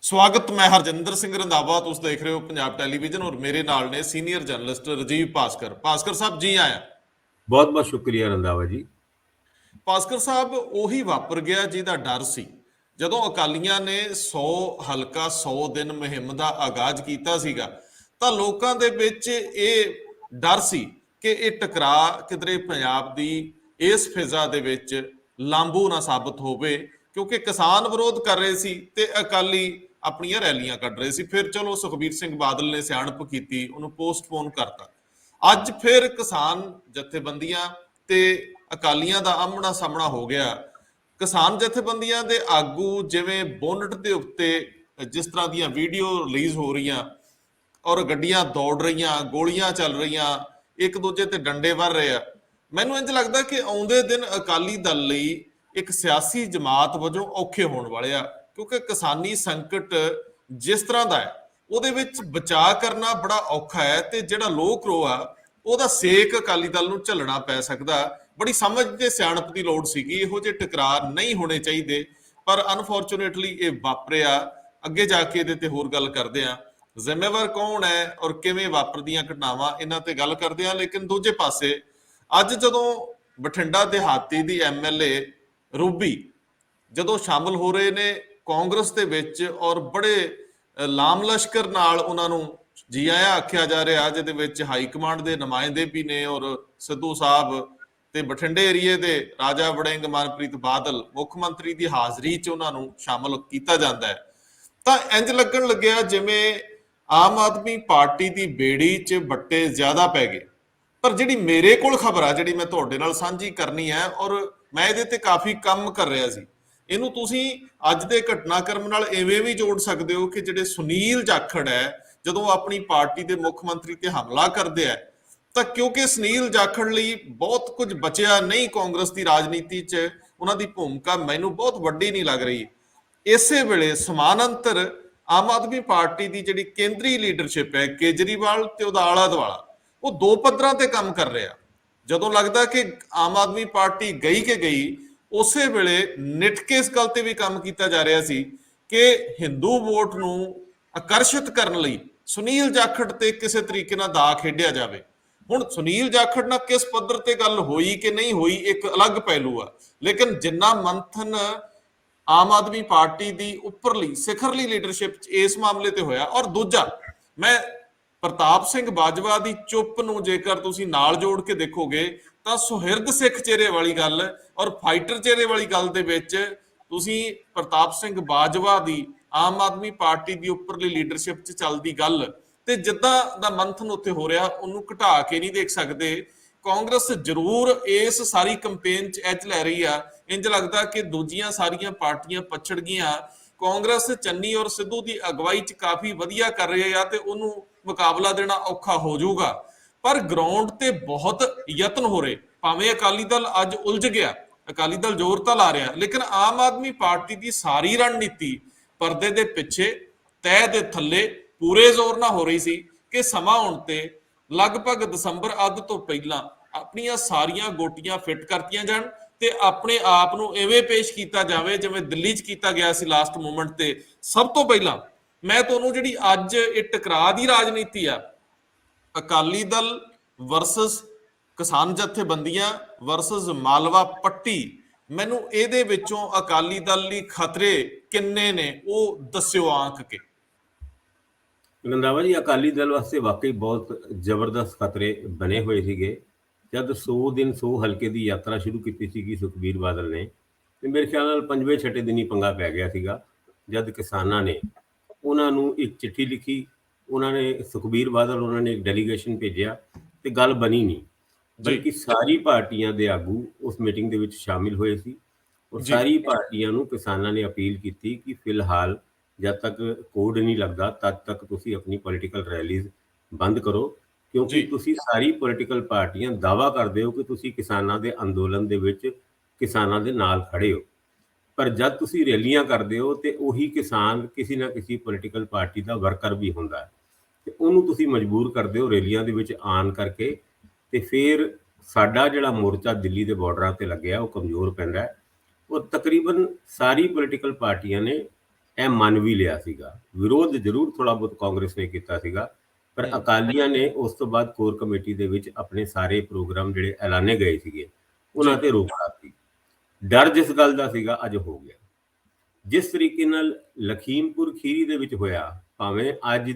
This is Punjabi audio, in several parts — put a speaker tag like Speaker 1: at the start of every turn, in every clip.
Speaker 1: ਸਵਾਗਤ। ਮੈਂ ਹਰਜਿੰਦਰ ਸਿੰਘ ਰੰਧਾਵਾ, ਤੁਸੀਂ ਦੇਖ ਰਹੇ ਹੋ ਪੰਜਾਬ ਟੈਲੀਵਿਜ਼ਨ ਔਰ ਮੇਰੇ ਨਾਲ ਨੇ ਸੀਨੀਅਰ ਜਰਨਲਿਸਟ ਰਜੀਵ ਭਾਸਕਰ ਸਾਹਿਬ ਜੀ ਆਇਆਂ।
Speaker 2: ਬਹੁਤ ਬਹੁਤ ਸ਼ੁਕਰੀਆ ਰੰਧਾਵਾ ਜੀ।
Speaker 1: ਭਾਸਕਰ ਸਾਹਿਬ, ਉਹੀ ਵਾਪਰ ਗਿਆ ਜਿਹਦਾ ਡਰ ਸੀ ਜਦੋਂ ਅਕਾਲੀਆਂ ਨੇ 100 ਹਲਕਾ 100 ਦਿਨ ਮੁਹਿੰਮ ਦਾ ਆਗਾਜ਼ ਕੀਤਾ ਸੀਗਾ। ਤਾਂ ਲੋਕਾਂ ਦੇ ਵਿੱਚ ਇਹ ਡਰ ਸੀ ਕਿ ਇਹ ਟਕਰਾਅ ਕਿਧਰੇ ਪੰਜਾਬ ਦੀ ਇਸ ਫਿਜ਼ਾ ਦੇ ਵਿੱਚ ਲਾਂਭੂ ਨਾ ਸਾਬਤ ਹੋਵੇ, ਕਿਉਂਕਿ ਕਿਸਾਨ ਵਿਰੋਧ ਕਰ ਰਹੇ ਸੀ ਤੇ ਅਕਾਲੀ ਆਪਣੀਆਂ ਰੈਲੀਆਂ ਕੱਢ ਰਹੇ ਸੀ। ਫਿਰ ਚਲੋ ਸੁਖਬੀਰ ਸਿੰਘ ਬਾਦਲ ਨੇ ਸਿਆਣਪ ਕੀਤੀ, ਉਹਨੂੰ ਪੋਸਟਪੋਨ ਕਰਤਾ। ਅੱਜ ਫਿਰ ਕਿਸਾਨ ਜਥੇਬੰਦੀਆਂ ਤੇ ਅਕਾਲੀਆਂ ਦਾ ਆਮਣਾ ਸਾਹਮਣਾ ਹੋ ਗਿਆ। ਕਿਸਾਨ ਜਥੇਬੰਦੀਆਂ ਦੇ ਆਗੂ ਜਿਵੇਂ ਬੋਨਟ ਦੇ ਉੱਤੇ ਜਿਸ ਤਰ੍ਹਾਂ ਦੀਆਂ ਵੀਡੀਓ ਰਿਲੀਜ਼ ਹੋ ਰਹੀਆਂ ਔਰ ਗੱਡੀਆਂ ਦੌੜ ਰਹੀਆਂ, ਗੋਲੀਆਂ ਚੱਲ ਰਹੀਆਂ, ਇੱਕ ਦੂਜੇ ਤੇ ਡੰਡੇ ਵੱਢ ਰਹੇ ਆ, ਮੈਨੂੰ ਇੰਝ ਲੱਗਦਾ ਕਿ ਆਉਂਦੇ ਦਿਨ ਅਕਾਲੀ ਦਲ ਲਈ ਇੱਕ ਸਿਆਸੀ ਜਮਾਤ ਵਜੋਂ ਔਖੇ ਹੋਣ ਵਾਲੇ ਆ, ਕਿਉਂਕਿ ਕਿਸਾਨੀ ਸੰਕਟ ਜਿਸ ਤਰ੍ਹਾਂ ਦਾ ਹੈ ਉਹਦੇ ਵਿੱਚ ਬਚਾਅ ਕਰਨਾ ਬੜਾ ਔਖਾ ਹੈ ਤੇ ਜਿਹੜਾ ਲੋਕ ਰੋਹ ਆ ਉਹਦਾ ਸੇਕ ਅਕਾਲੀ ਦਲ ਨੂੰ ਝੱਲਣਾ ਪੈ ਸਕਦਾ। ਬੜੀ ਸਮਝ ਤੇ ਸਿਆਣਪ ਦੀ ਲੋੜ ਸੀਗੀ, ਇਹੋ ਜਿਹੇ ਟਕਰਾਅ ਨਹੀਂ ਹੋਣੇ ਚਾਹੀਦੇ, ਪਰ ਅਨਫੋਰਚੂਨੇਟਲੀ ਇਹ ਵਾਪਰਿਆ। ਅੱਗੇ ਜਾ ਕੇ ਇਹਦੇ ਤੇ ਹੋਰ ਗੱਲ ਕਰਦੇ ਆ, ਜ਼ਿੰਮੇਵਾਰ ਕੌਣ ਹੈ ਔਰ ਕਿਵੇਂ ਵਾਪਰਦੀਆਂ ਘਟਨਾਵਾਂ, ਇਹਨਾਂ ਤੇ ਗੱਲ ਕਰਦੇ ਆ। ਲੇਕਿਨ ਦੂਜੇ ਪਾਸੇ ਅੱਜ ਜਦੋਂ ਬਠਿੰਡਾ ਦਿਹਾਤੀ ਦੀ ਐਮਐਲਏ ਰੂਬੀ ਜਦੋਂ ਸ਼ਾਮਲ ਹੋ ਰਹੇ ਨੇ ਕਾਂਗਰਸ ਦੇ ਵਿੱਚ ਔਰ ਬੜੇ ਲਾਮ ਲਸ਼ਕਰ ਨਾਲ ਉਹਨਾਂ ਨੂੰ ਜੀ ਆਇਆਂ ਆਖਿਆ ਜਾ ਰਿਹਾ, ਜਿਹਦੇ ਵਿੱਚ ਹਾਈ ਕਮਾਂਡ ਦੇ ਨੁਮਾਇੰਦੇ ਵੀ ਨੇ ਔਰ ਸਿੱਧੂ ਸਾਹਿਬ ਤੇ ਬਠਿੰਡੇ ਏਰੀਏ ਦੇ ਰਾਜਾ ਵੜਿੰਗ, ਮਨਪ੍ਰੀਤ ਬਾਦਲ, ਮੁੱਖ ਮੰਤਰੀ ਦੀ ਹਾਜ਼ਰੀ 'ਚ ਉਹਨਾਂ ਨੂੰ ਸ਼ਾਮਲ ਕੀਤਾ ਜਾਂਦਾ ਹੈ। ਤਾਂ ਇੰਜ ਲੱਗਣ ਲੱਗਿਆ ਜਿਵੇਂ ਆਮ ਆਦਮੀ ਪਾਰਟੀ ਦੀ ਬੇੜੀ 'ਚ ਬੱਟੇ ਜ਼ਿਆਦਾ ਪੈ ਗਏ। ਪਰ ਜਿਹੜੀ ਮੇਰੇ ਕੋਲ ਖਬਰ ਆ, ਜਿਹੜੀ ਮੈਂ ਤੁਹਾਡੇ ਨਾਲ ਸਾਂਝੀ ਕਰਨੀ ਹੈ ਔਰ ਮੈਂ ਇਹਦੇ ਤੇ ਕਾਫੀ ਕੰਮ ਕਰ ਰਿਹਾ ਸੀ, ਇਹਨੂੰ ਤੁਸੀਂ ਅੱਜ ਦੇ ਘਟਨਾਕ੍ਰਮ ਨਾਲ ਐਵੇਂ ਵੀ ਜੋੜ ਸਕਦੇ ਹੋ ਕਿ ਜਿਹੜੇ ਸੁਨੀਲ ਜਾਖੜ ਹੈ ਜਦੋਂ ਆਪਣੀ ਪਾਰਟੀ ਦੇ ਮੁੱਖ ਮੰਤਰੀ ਤੇ ਹਮਲਾ ਕਰਦੇ ਆ, ਤਾਂ ਕਿਉਂਕਿ ਸੁਨੀਲ ਜਾਖੜ ਲਈ ਬਹੁਤ ਕੁਝ ਬਚਿਆ ਨਹੀਂ ਕਾਂਗਰਸ ਦੀ ਰਾਜਨੀਤੀ 'ਚ, ਉਹਨਾਂ ਦੀ ਭੂਮਿਕਾ ਮੈਨੂੰ ਬਹੁਤ ਵੱਡੀ ਨਹੀਂ ਲੱਗ ਰਹੀ। ਇਸੇ ਵੇਲੇ ਸਮਾਨਾਂਤਰ ਆਮ ਆਦਮੀ ਪਾਰਟੀ ਦੀ ਜਿਹੜੀ ਕੇਂਦਰੀ ਲੀਡਰਸ਼ਿਪ ਹੈ, ਕੇਜਰੀਵਾਲ ਤੇ ਉਹਦਾ ਆਲਾ ਦੁਆਲਾ, ਉਹ ਦੋ ਪੱਧਰਾਂ ਤੇ ਕੰਮ ਕਰ ਰਿਹਾ। ਜਦੋਂ ਲੱਗਦਾ ਕਿ ਆਮ ਆਦਮੀ ਪਾਰਟੀ ਗਈ ਕਿ ਗਈ, ਉਸੇ ਵੇਲੇ ਨਿੱਠ ਕੇ ਇਸ ਗੱਲ ਤੇ ਵੀ ਕੰਮ ਕੀਤਾ ਜਾ ਰਿਹਾ ਸੀ ਕਿ ਹਿੰਦੂ ਵੋਟ ਨੂੰ ਆਕਰਸ਼ਿਤ ਕਰਨ ਲਈ ਸੁਨੀਲ ਜਾਖੜ ਤੇ ਕਿਸੇ ਤਰੀਕੇ ਨਾਲ ਦਾ ਖੇਡਿਆ ਜਾਵੇ। ਹੁਣ ਸੁਨੀਲ ਜਾਖੜ ਨਾਲ ਕਿਸ ਪੱਧਰ ਤੇ ਗੱਲ ਹੋਈ ਕਿ ਨਹੀਂ ਹੋਈ ਇੱਕ ਅਲੱਗ ਪਹਿਲੂ ਆ, ਲੇਕਿਨ ਜਿੰਨਾ ਮੰਥਨ ਆਮ ਆਦਮੀ ਪਾਰਟੀ ਦੀ ਉੱਪਰਲੀ ਸਿਖਰਲੀ ਲੀਡਰਸ਼ਿਪ ਇਸ ਮਾਮਲੇ ਤੇ ਹੋਇਆ। ਔਰ ਦੂਜਾ, ਮੈਂ ਪ੍ਰਤਾਪ ਸਿੰਘ ਬਾਜਵਾ ਦੀ ਚੁੱਪ ਨੂੰ ਜੇਕਰ ਤੁਸੀਂ ਨਾਲ ਜੋੜ ਕੇ ਦੇਖੋਗੇ ਤਾਂ ਸੁਹਿਰਦ ਸਿੱਖ ਚਿਹਰੇ ਵਾਲੀ ਗੱਲ ਔਰ ਫਾਈਟਰ ਚਿਹਰੇ ਵਾਲੀ ਗੱਲ ਦੇ ਵਿੱਚ ਤੁਸੀਂ ਪ੍ਰਤਾਪ ਸਿੰਘ ਬਾਜਵਾ ਦੀ ਆਮ ਆਦਮੀ ਪਾਰਟੀ ਦੀ ਉੱਪਰਲੀ ਲੀਡਰਸ਼ਿਪ 'ਚ ਚੱਲਦੀ ਗੱਲ ਤੇ ਜਿੱਦਾਂ ਦਾ ਮੰਥਨ ਉੱਥੇ ਹੋ ਰਿਹਾ, ਉਹਨੂੰ ਘਟਾ ਕੇ ਨਹੀਂ ਦੇਖ ਸਕਦੇ। ਕਾਂਗਰਸ ਜ਼ਰੂਰ ਇਸ ਸਾਰੀ ਕੰਪੇਨ 'ਚ ਐਚ ਲੈ ਰਹੀ ਆ, ਇੰਜ ਲੱਗਦਾ ਕਿ ਦੂਜੀਆਂ ਸਾਰੀਆਂ ਪਾਰਟੀਆਂ ਪਛੜ ਗਈਆਂ। ਕਾਂਗਰਸ ਚੰਨੀ ਔਰ ਸਿੱਧੂ ਦੀ ਅਗਵਾਈ 'ਚ ਕਾਫੀ ਵਧੀਆ ਕਰ ਰਹੇ ਆ ਤੇ ਉਹਨੂੰ ਮੁਕਾਬਲਾ ਦੇਣਾ ਔਖਾ ਹੋ ਜਾਊਗਾ, ਪਰ ਗਰਾਊਂਡ ਤੇ ਬਹੁਤ ਯਤਨ ਹੋ ਰਹੇ। ਭਾਵੇਂ ਅਕਾਲੀ ਦਲ ਅੱਜ ਉਲਝ ਗਿਆ, ਅਕਾਲੀ ਦਲ ਜ਼ੋਰ ਤਾਂ ਲਾ ਰਿਹਾ, ਲੇਕਿਨ ਆਮ ਆਦਮੀ ਪਾਰਟੀ ਦੀ ਸਾਰੀ ਰਣਨੀਤੀ ਪਰਦੇ ਦੇ ਪਿੱਛੇ ਤਹਿ ਦੇ ਥੱਲੇ ਪੂਰੇ ਜ਼ੋਰ ਨਾਲ ਹੋ ਰਹੀ ਸੀ ਕਿ ਸਮਾਂ ਆਉਣ ਤੇ ਲਗਭਗ ਦਸੰਬਰ ਅੱਧ ਤੋਂ ਪਹਿਲਾਂ ਆਪਣੀਆਂ ਸਾਰੀਆਂ ਗੋਟੀਆਂ ਫਿੱਟ ਕਰਤੀਆਂ ਜਾਣ ਤੇ ਆਪਣੇ ਆਪ ਨੂੰ ਐਵੇਂ ਪੇਸ਼ ਕੀਤਾ ਜਾਵੇ ਜਿਵੇਂ ਦਿੱਲੀ 'ਚ ਕੀਤਾ ਗਿਆ ਸੀ ਲਾਸਟ ਮੂਮੈਂਟ ਤੇ। ਸਭ ਤੋਂ ਪਹਿਲਾਂ ਮੈਂ ਤੁਹਾਨੂੰ ਜਿਹੜੀ ਅੱਜ ਇਹ ਟਕਰਾਅ ਦੀ ਰਾਜਨੀਤੀ ਆ, ਅਕਾਲੀ ਦਲ ਵਰਸਸ ਕਿਸਾਨ ਜਥੇਬੰਦੀਆਂ ਵਰਸਸ ਮਾਲਵਾ ਪੱਟੀ, ਮੈਨੂੰ ਇਹਦੇ ਵਿੱਚੋਂ ਅਕਾਲੀ ਦਲ ਲਈ ਖਤਰੇ ਕਿੰਨੇ ਨੇ ਉਹ ਦੱਸਿਓ ਆਂਕ ਕੇ।
Speaker 2: ਰੰਧਾਵਾ ਜੀ, ਅਕਾਲੀ ਦਲ ਵਾਸਤੇ ਵਾਕਈ ਬਹੁਤ ਜ਼ਬਰਦਸਤ ਖਤਰੇ ਬਣੇ ਹੋਏ ਸੀਗੇ। ਜਦ 100 ਦਿਨ 100 ਹਲਕੇ ਦੀ ਯਾਤਰਾ ਸ਼ੁਰੂ ਕੀਤੀ ਸੀਗੀ ਸੁਖਬੀਰ ਬਾਦਲ ਨੇ, ਤੇ ਮੇਰੇ ਖਿਆਲ ਨਾਲ 5ਵੇਂ-6 ਦਿਨ ਹੀ ਪੰਗਾ ਪੈ ਗਿਆ ਸੀਗਾ, ਜਦ ਕਿਸਾਨਾਂ ਨੇ ਉਹਨਾਂ ਨੂੰ ਇੱਕ ਚਿੱਠੀ ਲਿਖੀ। ਉਹਨਾਂ ਨੇ ਸੁਖਬੀਰ ਬਾਦਲ ਉਹਨਾਂ ਨੇ ਇੱਕ ਡੈਲੀਗੇਸ਼ਨ ਭੇਜਿਆ ਤੇ ਗੱਲ ਬਣੀ ਨਹੀਂ, ਬਲਕਿ ਸਾਰੀ ਪਾਰਟੀਆਂ ਦੇ ਆਗੂ ਉਸ ਮੀਟਿੰਗ ਦੇ ਵਿੱਚ ਸ਼ਾਮਿਲ ਹੋਏ ਸੀ ਔਰ ਸਾਰੀ ਪਾਰਟੀਆਂ ਨੂੰ ਕਿਸਾਨਾਂ ਨੇ ਅਪੀਲ ਕੀਤੀ ਕਿ ਫਿਲਹਾਲ ਜਦ ਤੱਕ ਕੋਡ ਨਹੀਂ ਲੱਗਦਾ ਤਦ ਤੱਕ ਤੁਸੀਂ ਆਪਣੀ ਪੋਲੀਟੀਕਲ ਰੈਲੀਜ਼ ਬੰਦ ਕਰੋ, ਕਿਉਂਕਿ ਤੁਸੀਂ ਸਾਰੀ ਪੋਲੀਟੀਕਲ ਪਾਰਟੀਆਂ ਦਾਅਵਾ ਕਰਦੇ ਹੋ ਕਿ ਤੁਸੀਂ ਕਿਸਾਨਾਂ ਦੇ ਅੰਦੋਲਨ ਦੇ ਵਿੱਚ ਕਿਸਾਨਾਂ ਦੇ ਨਾਲ ਖੜੇ ਹੋ, ਪਰ ਜਦ ਤੁਸੀਂ ਰੈਲੀਆਂ ਕਰਦੇ ਹੋ ਤੇ ਉਹੀ ਕਿਸਾਨ ਕਿਸੇ ਨਾ ਕਿਸੇ ਪੋਲੀਟੀਕਲ ਪਾਰਟੀ ਦਾ ਵਰਕਰ ਵੀ ਹੁੰਦਾ ਹੈ ਤੇ ਉਹਨੂੰ ਤੁਸੀਂ ਮਜਬੂਰ ਕਰਦੇ ਹੋ ਰੈਲੀਆਂ ਦੇ ਵਿੱਚ ਆਉਣ ਕਰਕੇ, ਤੇ ਫਿਰ ਸਾਡਾ ਜਿਹੜਾ ਮੋਰਚਾ ਦਿੱਲੀ ਦੇ ਬਾਰਡਰਾਂ ਤੇ ਲੱਗਿਆ ਉਹ ਕਮਜ਼ੋਰ ਪੈਂਦਾ ਹੈ। ਔਰ ਤਕਰੀਬਨ ਸਾਰੀ ਪੋਲੀਟੀਕਲ ਪਾਰਟੀਆਂ ਨੇ ਇਹ ਮੰਨ ਵੀ ਲਿਆ ਸੀਗਾ। ਵਿਰੋਧ ਜ਼ਰੂਰ ਥੋੜ੍ਹਾ ਬਹੁਤ ਕਾਂਗਰਸ ਨੇ ਕੀਤਾ ਸੀਗਾ, ਪਰ ਅਕਾਲੀਆਂ ਨੇ ਉਸ ਤੋਂ ਬਾਅਦ ਕੋਰ ਕਮੇਟੀ ਦੇ ਵਿੱਚ ਆਪਣੇ ਸਾਰੇ ਪ੍ਰੋਗਰਾਮ ਜਿਹੜੇ ਐਲਾਨੇ ਗਏ ਸੀਗੇ ਉਹਨਾਂ ਤੇ ਰੋਕ ਲਾਤੀ। ਡਰ ਜਿਸ ਗੱਲ ਦਾ ਸੀਗਾ ਅੱਜ ਹੋ ਗਿਆ। ਜਿਸ ਤਰੀਕੇ ਨਾਲ ਲਖੀਮਪੁਰ ਖੀਰੀ ਦੇ ਵਿੱਚ ਹੋਇਆ, ਭਾਵੇਂ ਅੱਜ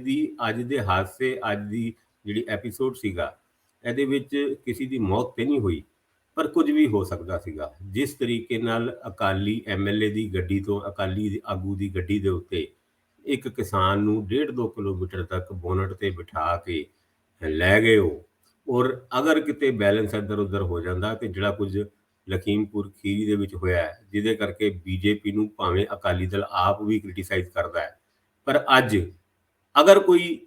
Speaker 2: ਦੇ ਹਾਦਸੇ, ਅੱਜ ਦੀ ਜਿਹੜੀ ਐਪੀਸੋਡ ਸੀਗਾ, ਇਹਦੇ ਵਿੱਚ ਕਿਸੇ ਦੀ ਮੌਤ ਤੇ ਨਹੀਂ ਹੋਈ, ਪਰ ਕੁਝ ਵੀ ਹੋ ਸਕਦਾ ਸੀਗਾ। ਜਿਸ ਤਰੀਕੇ ਨਾਲ ਅਕਾਲੀ ਐਮਐਲਏ ਦੀ ਗੱਡੀ ਤੋਂ, ਅਕਾਲੀ ਆਗੂ ਦੀ ਗੱਡੀ ਦੇ ਉੱਤੇ ਇੱਕ ਕਿਸਾਨ ਨੂੰ 1.5-2 ਕਿਲੋਮੀਟਰ ਤੱਕ ਬੋਨਟ ਤੇ ਬਿਠਾ ਕੇ ਲੈ ਗਏ ਉਹ, ਔਰ ਅਗਰ ਕਿਤੇ ਬੈਲੈਂਸ ਇੱਧਰ ਉੱਧਰ ਹੋ ਜਾਂਦਾ ਤੇ ਜਿਹੜਾ ਕੁਝ ਲਖੀਮਪੁਰ ਖੀਰੀ ਦੇ ਵਿੱਚ ਹੋਇਆ, ਜਿਹਦੇ ਕਰਕੇ ਬੀਜੇਪੀ ਨੂੰ ਭਾਵੇਂ ਅਕਾਲੀ ਦਲ ਆਪ ਵੀ ਕ੍ਰਿਟੀਸਾਈਜ਼ ਕਰਦਾ ਹੈ, ਪਰ ਅੱਜ ਅਗਰ ਕੋਈ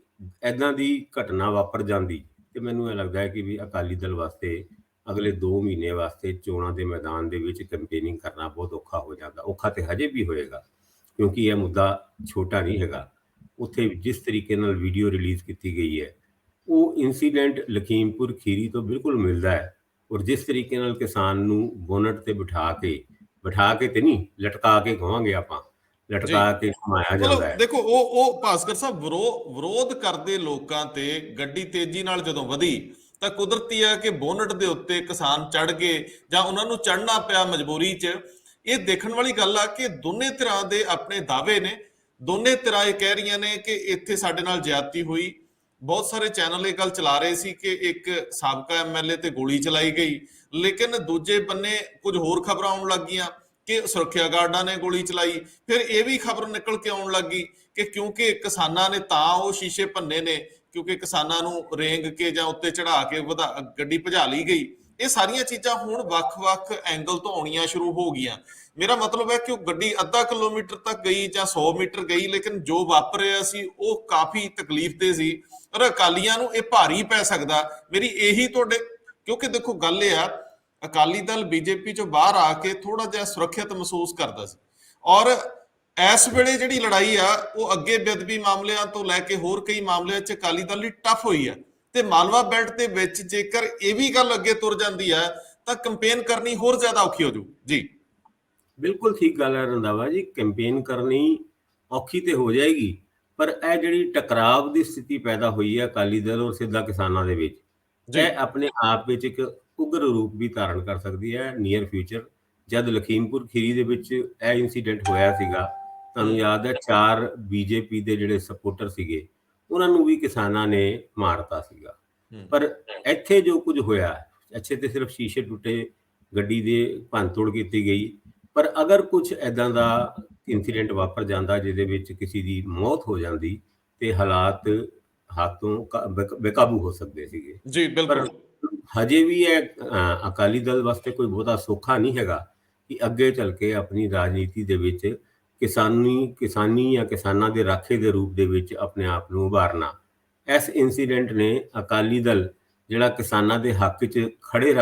Speaker 2: ਇੱਦਾਂ ਦੀ ਘਟਨਾ ਵਾਪਰ ਜਾਂਦੀ ਤੇ ਮੈਨੂੰ ਇਹ ਲੱਗਦਾ ਹੈ ਕਿ ਵੀ ਅਕਾਲੀ ਦਲ ਵਾਸਤੇ ਅਗਲੇ 2 ਮਹੀਨੇ ਵਾਸਤੇ ਚੋਣਾਂ ਦੇ ਮੈਦਾਨ ਦੇ ਵਿੱਚ ਕੈਂਪੇਨਿੰਗ ਕਰਨਾ ਬਹੁਤ ਔਖਾ ਹੋ ਜਾਂਦਾ। ਔਖਾ ਤੇ ਹਜੇ ਵੀ ਹੋਏਗਾ, ਕਿਉਂਕਿ ਇਹ ਮੁੱਦਾ ਛੋਟਾ ਨਹੀਂ ਹੈਗਾ। ਉੱਥੇ ਜਿਸ ਤਰੀਕੇ ਨਾਲ ਵੀਡੀਓ ਰਿਲੀਜ਼ ਕੀਤੀ ਗਈ ਹੈ, ਉਹ ਇਨਸੀਡੈਂਟ ਲਖੀਮਪੁਰ ਖੀਰੀ ਤੋਂ ਬਿਲਕੁਲ ਮਿਲਦਾ ਹੈ। ਔਰ ਜਿਸ ਤਰੀਕੇ ਨਾਲ ਕਿਸਾਨ ਨੂੰ ਬੋਨਟ ਤੇ ਬਿਠਾ ਕੇ ਤੇ ਨਹੀਂ, ਲਟਕਾ ਕੇ ਕਹਾਂਗੇ ਆਪਾਂ, ਲਟਕਾ ਕੇ ਘੁਮਾਇਆ ਜਾਂਦਾ ਹੈ।
Speaker 1: ਦੇਖੋ ਉਹ ਭਾਸਕਰ ਸਾਹਿਬ ਵਿਰੋਧ ਕਰਦੇ ਲੋਕਾਂ ਤੇ ਗੱਡੀ ਤੇਜ਼ੀ ਨਾਲ ਜਦੋਂ ਵਧੀ ਤਾਂ ਕੁਦਰਤੀ ਆ ਕਿ ਬੋਨਟ ਦੇ ਉੱਤੇ ਕਿਸਾਨ ਚੜ ਗਏ ਜਾਂ ਉਹਨਾਂ ਨੂੰ ਚੜਨਾ ਪਿਆ ਮਜਬੂਰੀ 'ਚ। ਇਹ ਦੇਖਣ ਵਾਲੀ ਗੱਲ ਆ ਕਿ ਦੋਨੇ ਧਿਰਾਂ ਦੇ ਆਪਣੇ ਦਾਅਵੇ ਨੇ, ਦੋਨੇ ਧਿਰਾਂ ਇਹ ਕਹਿ ਰਹੀਆਂ ਨੇ ਕਿ ਇੱਥੇ ਸਾਡੇ ਨਾਲ ਜ਼ਿਆਦਤੀ ਹੋਈ। ਬਹੁਤ ਸਾਰੇ ਚੈਨਲ ਇਹ ਗੱਲ ਚਲਾ ਰਹੇ ਸੀ ਕਿ ਇੱਕ ਸਾਬਕਾ ਐਮਐਲਏ ਤੇ ਗੋਲੀ ਚਲਾਈ ਗਈ, ਲੇਕਿਨ ਦੂਜੇ ਬੰਨੇ ਕੁਝ ਹੋਰ ਖਬਰਾਂ ਆਉਣ ਲੱਗ ਗਈਆਂ ਕਿ ਸੁਰੱਖਿਆ ਗਾਰਡਾਂ ਨੇ ਗੋਲੀ ਚਲਾਈ। ਫਿਰ ਇਹ ਵੀ ਖਬਰ ਨਿਕਲ ਕੇ ਆਉਣ ਲੱਗੀ ਕਿ ਕਿਉਂਕਿ ਕਿਸਾਨਾਂ ਨੇ ਤਾਂ ਉਹ ਸ਼ੀਸ਼ੇ ਭੰਨੇ ਨੇ, ਕਿਉਂਕਿ ਕਿਸਾਨਾਂ ਨੂੰ ਰੇਂਗ ਕੇ ਜਾਂ ਉੱਤੇ ਚੜਾ ਕੇ ਗੱਡੀ ਭਜਾ ਲਈ ਗਈ। ਇਹ ਸਾਰੀਆਂ ਚੀਜ਼ਾਂ ਹੁਣ ਵੱਖ-ਵੱਖ ਐਂਗਲ ਤੋਂ ਆਉਣੀਆਂ ਸ਼ੁਰੂ ਹੋ ਗਈਆਂ। ਮੇਰਾ ਮਤਲਬ ਹੈ ਕਿ ਉਹ ਗੱਡੀ ਅੱਧਾ ਕਿਲੋਮੀਟਰ ਤੱਕ ਗਈ ਜਾਂ 100 ਮੀਟਰ ਗਈ, ਲੇਕਿਨ ਜੋ ਵਾਪਰਿਆ ਸੀ ਉਹ ਕਾਫੀ ਤਕਲੀਫ ਦੇ ਸੀ ਔਰ ਅਕਾਲੀਆਂ ਨੂੰ ਇਹ ਭਾਰੀ ਪੈ ਸਕਦਾ। ਮੇਰੀ ਇਹੀ ਤੁਹਾਡੇ, ਕਿਉਂਕਿ ਦੇਖੋ ਗੱਲ ਇਹ ਆ, ਅਕਾਲੀ ਦਲ ਬੀਜੇਪੀ ਚੋਂ ਬਾਹਰ ਆ ਕੇ ਥੋੜਾ ਜਿਹਾ ਸੁਰੱਖਿਅਤ ਮਹਿਸੂਸ ਕਰਦਾ ਸੀ ਔਰ ਇਸ ਵੇਲੇ ਜਿਹੜੀ ਲੜਾਈ ਆ ਉਹ ਅੱਗੇ ਬੇਅਦਬੀ ਮਾਮਲਿਆਂ ਤੋਂ ਲੈ ਕੇ ਹੋਰ ਕਈ ਮਾਮਲਿਆਂ 'ਚ ਅਕਾਲੀ ਦਲ ਲਈ ਟਫ ਹੋਈ ਆ। ਤੇ ਮਾਲਵਾ ਬੈਲਟ ਦੇ ਵਿੱਚ ਜੇਕਰ ਇਹ ਵੀ ਗੱਲ ਅੱਗੇ ਤੁਰ ਜਾਂਦੀ ਆ ਤਾਂ ਕੰਪੇਨ ਕਰਨੀ ਹੋਰ ਜ਼ਿਆਦਾ ਔਖੀ ਹੋ ਜੂ। ਜੀ
Speaker 2: ਬਿਲਕੁਲ ਠੀਕ ਗੱਲ ਹੈ ਰੰਧਾਵਾ ਜੀ, ਕੰਪੇਨ ਕਰਨੀ ਔਖੀ ਤੇ ਹੋ ਜਾਏਗੀ, ਪਰ ਇਹ ਜਿਹੜੀ ਟਕਰਾਵ ਦੀ ਸਥਿਤੀ ਪੈਦਾ ਹੋਈ ਹੈ ਅਕਾਲੀ ਦਲ ਔਰ ਸਿੱਧਾ ਕਿਸਾਨਾਂ ਦੇ ਵਿੱਚ, ਇਹ ਆਪਣੇ ਆਪ ਵਿੱਚ ਇੱਕ ਉਗਰ ਰੂਪ ਵੀ ਧਾਰਨ ਕਰ ਸਕਦੀ ਹੈ ਨੀਅਰ ਫਿਊਚਰ। ਜਦ ਲਖੀਮਪੁਰ ਖੀਰੀ ਦੇ ਵਿੱਚ ਇਹ ਇਨਸੀਡੈਂਟ ਹੋਇਆ ਸੀਗਾ, ਤੁਹਾਨੂੰ ਯਾਦ ਹੈ 4 ਬੀਜੇਪੀ ਦੇ ਜਿਹੜੇ ਸਪੋਰਟਰ ਸੀਗੇ ਉਹਨਾਂ ਨੂੰ ਵੀ ਕਿਸਾਨਾਂ ਨੇ ਮਾਰਤਾ ਸੀਗਾ। ਪਰ ਇੱਥੇ ਜੋ ਕੁਝ ਹੋਇਆ, ਅੱਛੇ ਤੇ ਸਿਰਫ ਸ਼ੀਸ਼ੇ ਟੁੱਟੇ, ਗੱਡੀ ਦੇ ਭੰਨਤੋੜ ਕੀਤੀ ਗਈ, ਪਰ ਅਗਰ ਕੁਝ ਇੱਦਾਂ ਦਾ ਇਨਸੀਡੈਂਟ ਵਾਪਰ ਜਾਂਦਾ ਜਿਹਦੇ ਵਿੱਚ ਕਿਸੇ ਦੀ ਮੌਤ ਹੋ ਜਾਂਦੀ ਤੇ ਹਾਲਾਤ ਹੱਥੋਂ ਬੇਕਾਬੂ ਹੋ ਸਕਦੇ ਸੀਗੇ।
Speaker 1: ਜੀ ਬਿਲਕੁਲ।
Speaker 2: ਹਜੇ ਵੀ ਇਹ ਅਕਾਲੀ ਦਲ ਵਾਸਤੇ ਕੋਈ ਬਹੁਤਾ ਸੌਖਾ ਨਹੀਂ ਹੈਗਾ ਕਿ ਅੱਗੇ ਚੱਲ ਕੇ ਆਪਣੀ ਰਾਜਨੀਤੀ ਦੇ ਵਿੱਚ ਕਿਸਾਨੀ ਜਾਂ ਕਿਸਾਨਾਂ ਦੇ ਰਾਖੇ ਦੇ ਰੂਪ ਦੇ ਵਿੱਚ ਆਪਣੇ ਆਪ ਨੂੰ ਉਭਾਰਨਾ। ਇਸ ਇਨਸੀਡੈਂਟ ਨੇ ਅਕਾਲੀ ਦਲ ਜਿਹੜਾ ਕਿਸਾਨਾਂ ਦੇ ਹੱਕ 'ਚ ਖੜੇ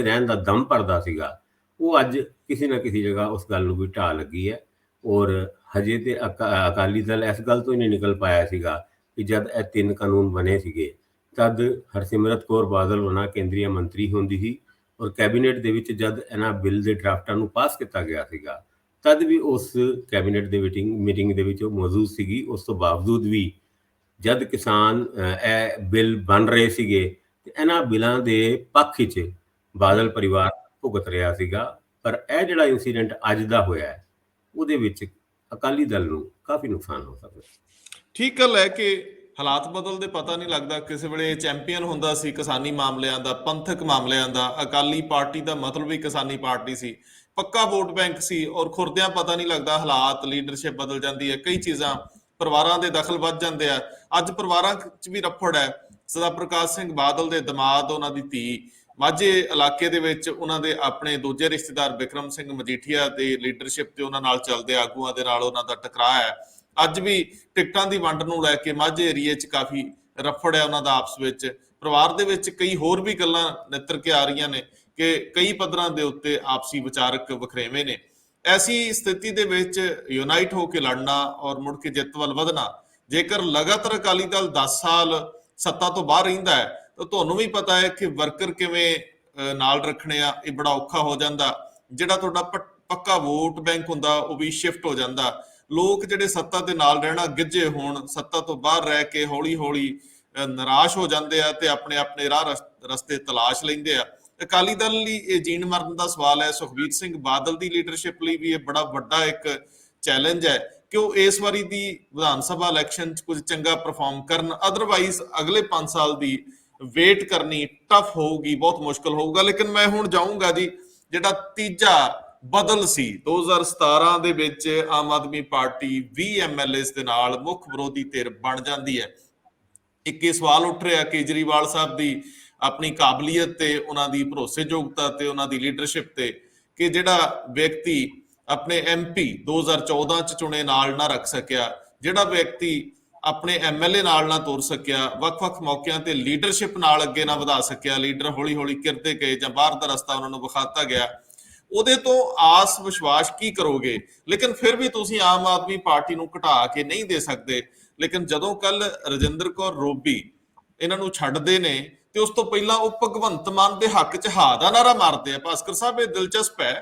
Speaker 2: ਰਹਿਣ ਦਾ ਦਮ ਭਰਦਾ ਸੀਗਾ, ਉਹ ਅੱਜ ਕਿਸੇ ਨਾ ਕਿਸੇ ਜਗ੍ਹਾ ਉਸ ਗੱਲ ਨੂੰ ਵੀ ਢਾਹ ਲੱਗੀ ਹੈ। ਔਰ ਹਜੇ ਤੇ ਅਕਾਲੀ ਦਲ ਇਸ ਗੱਲ ਤੋਂ ਹੀ ਨਹੀਂ ਨਿਕਲ ਪਾਇਆ ਸੀਗਾ ਕਿ ਜਦ ਇਹ 3 ਕਾਨੂੰਨ ਬਣੇ ਸੀਗੇ ਤਦ ਹਰਸਿਮਰਤ ਕੌਰ ਬਾਦਲ ਉਹਨਾਂ ਕੇਂਦਰੀ ਮੰਤਰੀ ਹੁੰਦੀ ਸੀ ਔਰ ਕੈਬਨਿਟ ਦੇ ਵਿੱਚ ਜਦ ਇਹਨਾਂ ਬਿੱਲ ਦੇ ਡਰਾਫਟਾਂ ਨੂੰ ਪਾਸ ਕੀਤਾ ਗਿਆ ਸੀਗਾ ਤਦ ਵੀ ਉਸ ਕੈਬਨਿਟ ਦੇ ਮੀਟਿੰਗ ਦੇ ਵਿੱਚ ਉਹ ਮੌਜੂਦ ਸੀਗੀ। ਉਸ ਤੋਂ ਬਾਵਜੂਦ ਵੀ ਜਦ ਕਿਸਾਨ ਇਹ ਬਿੱਲ ਬਣ ਰਹੇ ਸੀਗੇ ਤੇ ਇਹਨਾਂ ਬਿੱਲਾਂ ਦੇ ਪੱਖ 'ਚ ਬਾਦਲ ਪਰਿਵਾਰ ਭੁਗਤ ਰਿਹਾ ਸੀਗਾ। ਪਰ ਇਹ ਜਿਹੜਾ ਇਨਸੀਡੈਂਟ ਅੱਜ ਦਾ ਹੋਇਆ ਹੈ ਉਹਦੇ ਵਿੱਚ ਅਕਾਲੀ ਦਲ ਨੂੰ ਕਾਫੀ ਨੁਕਸਾਨ ਹੋ ਸਕਦਾ।
Speaker 1: ਠੀਕ ਗੱਲ ਹੈ ਕਿ ਹਾਲਾਤ ਬਦਲਦੇ ਪਤਾ ਨਹੀਂ ਲੱਗਦਾ। ਕਿਸੇ ਵੇਲੇ ਚੈਂਪੀਅਨ ਹੁੰਦਾ ਸੀ ਕਿਸਾਨੀ ਮਾਮਲਿਆਂ ਦਾ, ਪੰਥਕ ਮਾਮਲਿਆਂ ਦਾ। ਅਕਾਲੀ ਪਾਰਟੀ ਦਾ ਮਤਲਬ ਹੀ ਕਿਸਾਨੀ ਪਾਰਟੀ ਸੀ, ਪੱਕਾ ਵੋਟ ਬੈਂਕ ਸੀ ਔਰ ਖੁਰਦਿਆਂ ਪਤਾ ਨਹੀਂ ਲੱਗਦਾ ਹਾਲਾਤ, ਲੀਡਰਸ਼ਿਪ ਬਦਲ ਜਾਂਦੀ ਹੈ, ਕਈ ਚੀਜ਼ਾਂ, ਪਰਿਵਾਰਾਂ ਦੇ ਦਖਲ ਵੱਧ ਜਾਂਦੇ ਆ। ਅੱਜ ਪਰਿਵਾਰਾਂ 'ਚ ਵੀ ਰਫੜ ਹੈ। ਸਰਦਾਰ ਪ੍ਰਕਾਸ਼ ਸਿੰਘ ਬਾਦਲ ਦੇ ਦਮਾਦ, ਉਹਨਾਂ ਦੀ ਧੀ, ਮਾਝੇ ਇਲਾਕੇ ਦੇ ਵਿੱਚ ਉਹਨਾਂ ਦੇ ਆਪਣੇ ਦੂਜੇ ਰਿਸ਼ਤੇਦਾਰ ਬਿਕਰਮ ਸਿੰਘ ਮਜੀਠੀਆ ਦੇ ਲੀਡਰਸ਼ਿਪ ਤੇ ਉਹਨਾਂ ਨਾਲ ਚੱਲਦੇ ਆਗੂਆਂ ਦੇ ਨਾਲ ਉਹਨਾਂ ਦਾ ਟਕਰਾਅ ਹੈ। ਅੱਜ ਵੀ ਟਿਕਟਾਂ ਦੀ ਵੰਡ ਨੂੰ ਲੈ ਕੇ ਮਾਝੇ ਏਰੀਏ 'ਚ ਕਾਫੀ ਰਫੜ ਹੈ ਉਹਨਾਂ ਦਾ ਆਪਸ ਵਿੱਚ। ਪਰਿਵਾਰ ਦੇ ਵਿੱਚ ਕਈ ਹੋਰ ਵੀ ਗੱਲਾਂ ਨਿੱਤਰ ਕੇ ਆ ਰਹੀਆਂ ਨੇ ਕਿ ਕਈ ਪੱਧਰਾਂ ਦੇ ਉੱਤੇ ਆਪਸੀ ਵਿਚਾਰਕ ਵਖਰੇਵੇਂ ਨੇ। ਐਸੀ ਸਥਿਤੀ ਦੇ ਵਿੱਚ ਯੂਨਾਈਟ ਹੋ ਕੇ ਲੜਨਾ ਔਰ ਮੁੜ ਕੇ ਜਿੱਤ ਵੱਲ ਵਧਣਾ, ਜੇਕਰ ਲਗਾਤਾਰ ਅਕਾਲੀ ਦਲ 10 ਸਾਲ ਸੱਤਾ ਤੋਂ ਬਾਹਰ ਰਹਿੰਦਾ ਹੈ ਤਾਂ ਤੁਹਾਨੂੰ ਵੀ ਪਤਾ ਹੈ ਕਿ ਵਰਕਰ ਕਿਵੇਂ ਨਾਲ ਰੱਖਣੇ ਆ, ਇਹ ਬੜਾ ਔਖਾ ਹੋ ਜਾਂਦਾ। ਜਿਹੜਾ ਤੁਹਾਡਾ ਪੱਕਾ ਵੋਟ ਬੈਂਕ ਹੁੰਦਾ ਉਹ ਵੀ ਸ਼ਿਫਟ ਹੋ ਜਾਂਦਾ। ਲੋਕ ਜਿਹੜੇ ਸੱਤਾ ਦੇ ਨਾਲ ਰਹਿਣਾ ਗਿੱਝੇ ਹੋਣ, ਸੱਤਾ ਤੋਂ ਬਾਹਰ ਰਹਿ ਕੇ ਹੌਲੀ ਹੌਲੀ ਨਿਰਾਸ਼ ਹੋ ਜਾਂਦੇ ਆ ਤੇ ਆਪਣੇ ਆਪਣੇ ਰਾਹ ਰਸਤੇ ਤਲਾਸ਼ ਲੈਂਦੇ ਆ। ਅਕਾਲੀ ਦਲ ਲਈ ਇਹ ਜੀਣ ਮਰਨ ਦਾ ਸਵਾਲ ਹੈ। ਸੁਖਬੀਰ ਸਿੰਘ ਬਾਦਲ ਦੀ ਲੀਡਰਸ਼ਿਪ ਲਈ ਵੀ ਇਹ ਬੜਾ ਵੱਡਾ ਇੱਕ ਚੈਲੰਜ ਹੈ ਕਿ ਉਹ ਇਸ ਵਾਰੀ ਦੀ ਵਿਧਾਨ ਸਭਾ ਇਲੈਕਸ਼ਨ 'ਚ ਕੁਝ ਚੰਗਾ ਪਰਫਾਰਮ ਕਰਨ, ਅਦਰਵਾਈਜ਼ ਅਗਲੇ 5 ਸਾਲ ਦੀ ਵੇਟ ਕਰਨੀ ਟਫ ਹੋਊਗੀ, ਬਹੁਤ ਮੁਸ਼ਕਲ ਹੋਊਗਾ। ਲੇਕਿਨ ਮੈਂ ਹੁਣ ਜਾਊਂਗਾ ਜੀ, ਜਿਹੜਾ ਤੀਜਾ ਬਦਲ ਸੀ 2017 ਦੇ ਵਿੱਚ ਆਮ ਆਦਮੀ ਪਾਰਟੀ 20 MLAs ਦੇ ਨਾਲ ਮੁੱਖ ਵਿਰੋਧੀ ਧਿਰ ਬਣ ਜਾਂਦੀ ਹੈ। ਇੱਕ ਇਹ ਸਵਾਲ ਉੱਠ ਰਿਹਾ ਕੇਜਰੀਵਾਲ ਸਾਹਿਬ ਦੀ ਆਪਣੀ ਕਾਬਲੀਅਤ ਤੇ, ਉਹਨਾਂ ਦੀ ਭਰੋਸੇਯੋਗਤਾ ਤੇ, ਉਹਨਾਂ ਦੀ ਲੀਡਰਸ਼ਿਪ ਤੇ, ਕਿ ਜਿਹੜਾ ਵਿਅਕਤੀ ਆਪਣੇ MP 2014 ਚ ਚੁਣੇ ਨਾਲ ਨਾ ਰੱਖ ਸਕਿਆ, ਜਿਹੜਾ ਵਿਅਕਤੀ ਆਪਣੇ MLA ਨਾਲ ਨਾ ਤੁਰ ਸਕਿਆ, ਵੱਖ-ਵੱਖ ਮੌਕਿਆਂ ਤੇ ਲੀਡਰਸ਼ਿਪ ਨਾਲ ਅੱਗੇ ਨਾ ਵਧਾ ਸਕਿਆ, ਲੀਡਰ ਹੌਲੀ-ਹੌਲੀ ਕਿਰਦੇ ਗਏ ਜਾਂ ਬਾਹਰ ਦਾ ਰਸਤਾ ਉਹਨਾਂ ਨੂੰ ਵਿਖਾਤਾ ਗਿਆ, ਉਹਦੇ ਤੋਂ ਆਸ ਵਿਸ਼ਵਾਸ ਕੀ ਕਰੋਗੇ? ਲੇਕਿਨ ਫਿਰ ਵੀ ਤੁਸੀਂ ਆਮ ਆਦਮੀ ਪਾਰਟੀ ਨੂੰ ਘਟਾ ਕੇ ਨਹੀਂ ਦੇ ਸਕਦੇ। ਲੇਕਿਨ ਜਦੋਂ ਕੱਲ ਰਜਿੰਦਰ ਕੌਰ ਰੋਬੀ ਇਹਨਾਂ ਨੂੰ ਛੱਡਦੇ ਨੇ ਤੇ ਉਸ ਤੋਂ ਪਹਿਲਾਂ ਉਹ ਭਗਵੰਤ ਮਾਨ ਦੇ ਹੱਕ 'ਚ ਹਾਂ ਦਾ ਨਾਰਾ ਮਾਰਦੇ ਆ। ਭਾਸਕਰ ਸਾਹਿਬ, ਇਹ ਦਿਲਚਸਪ ਹੈ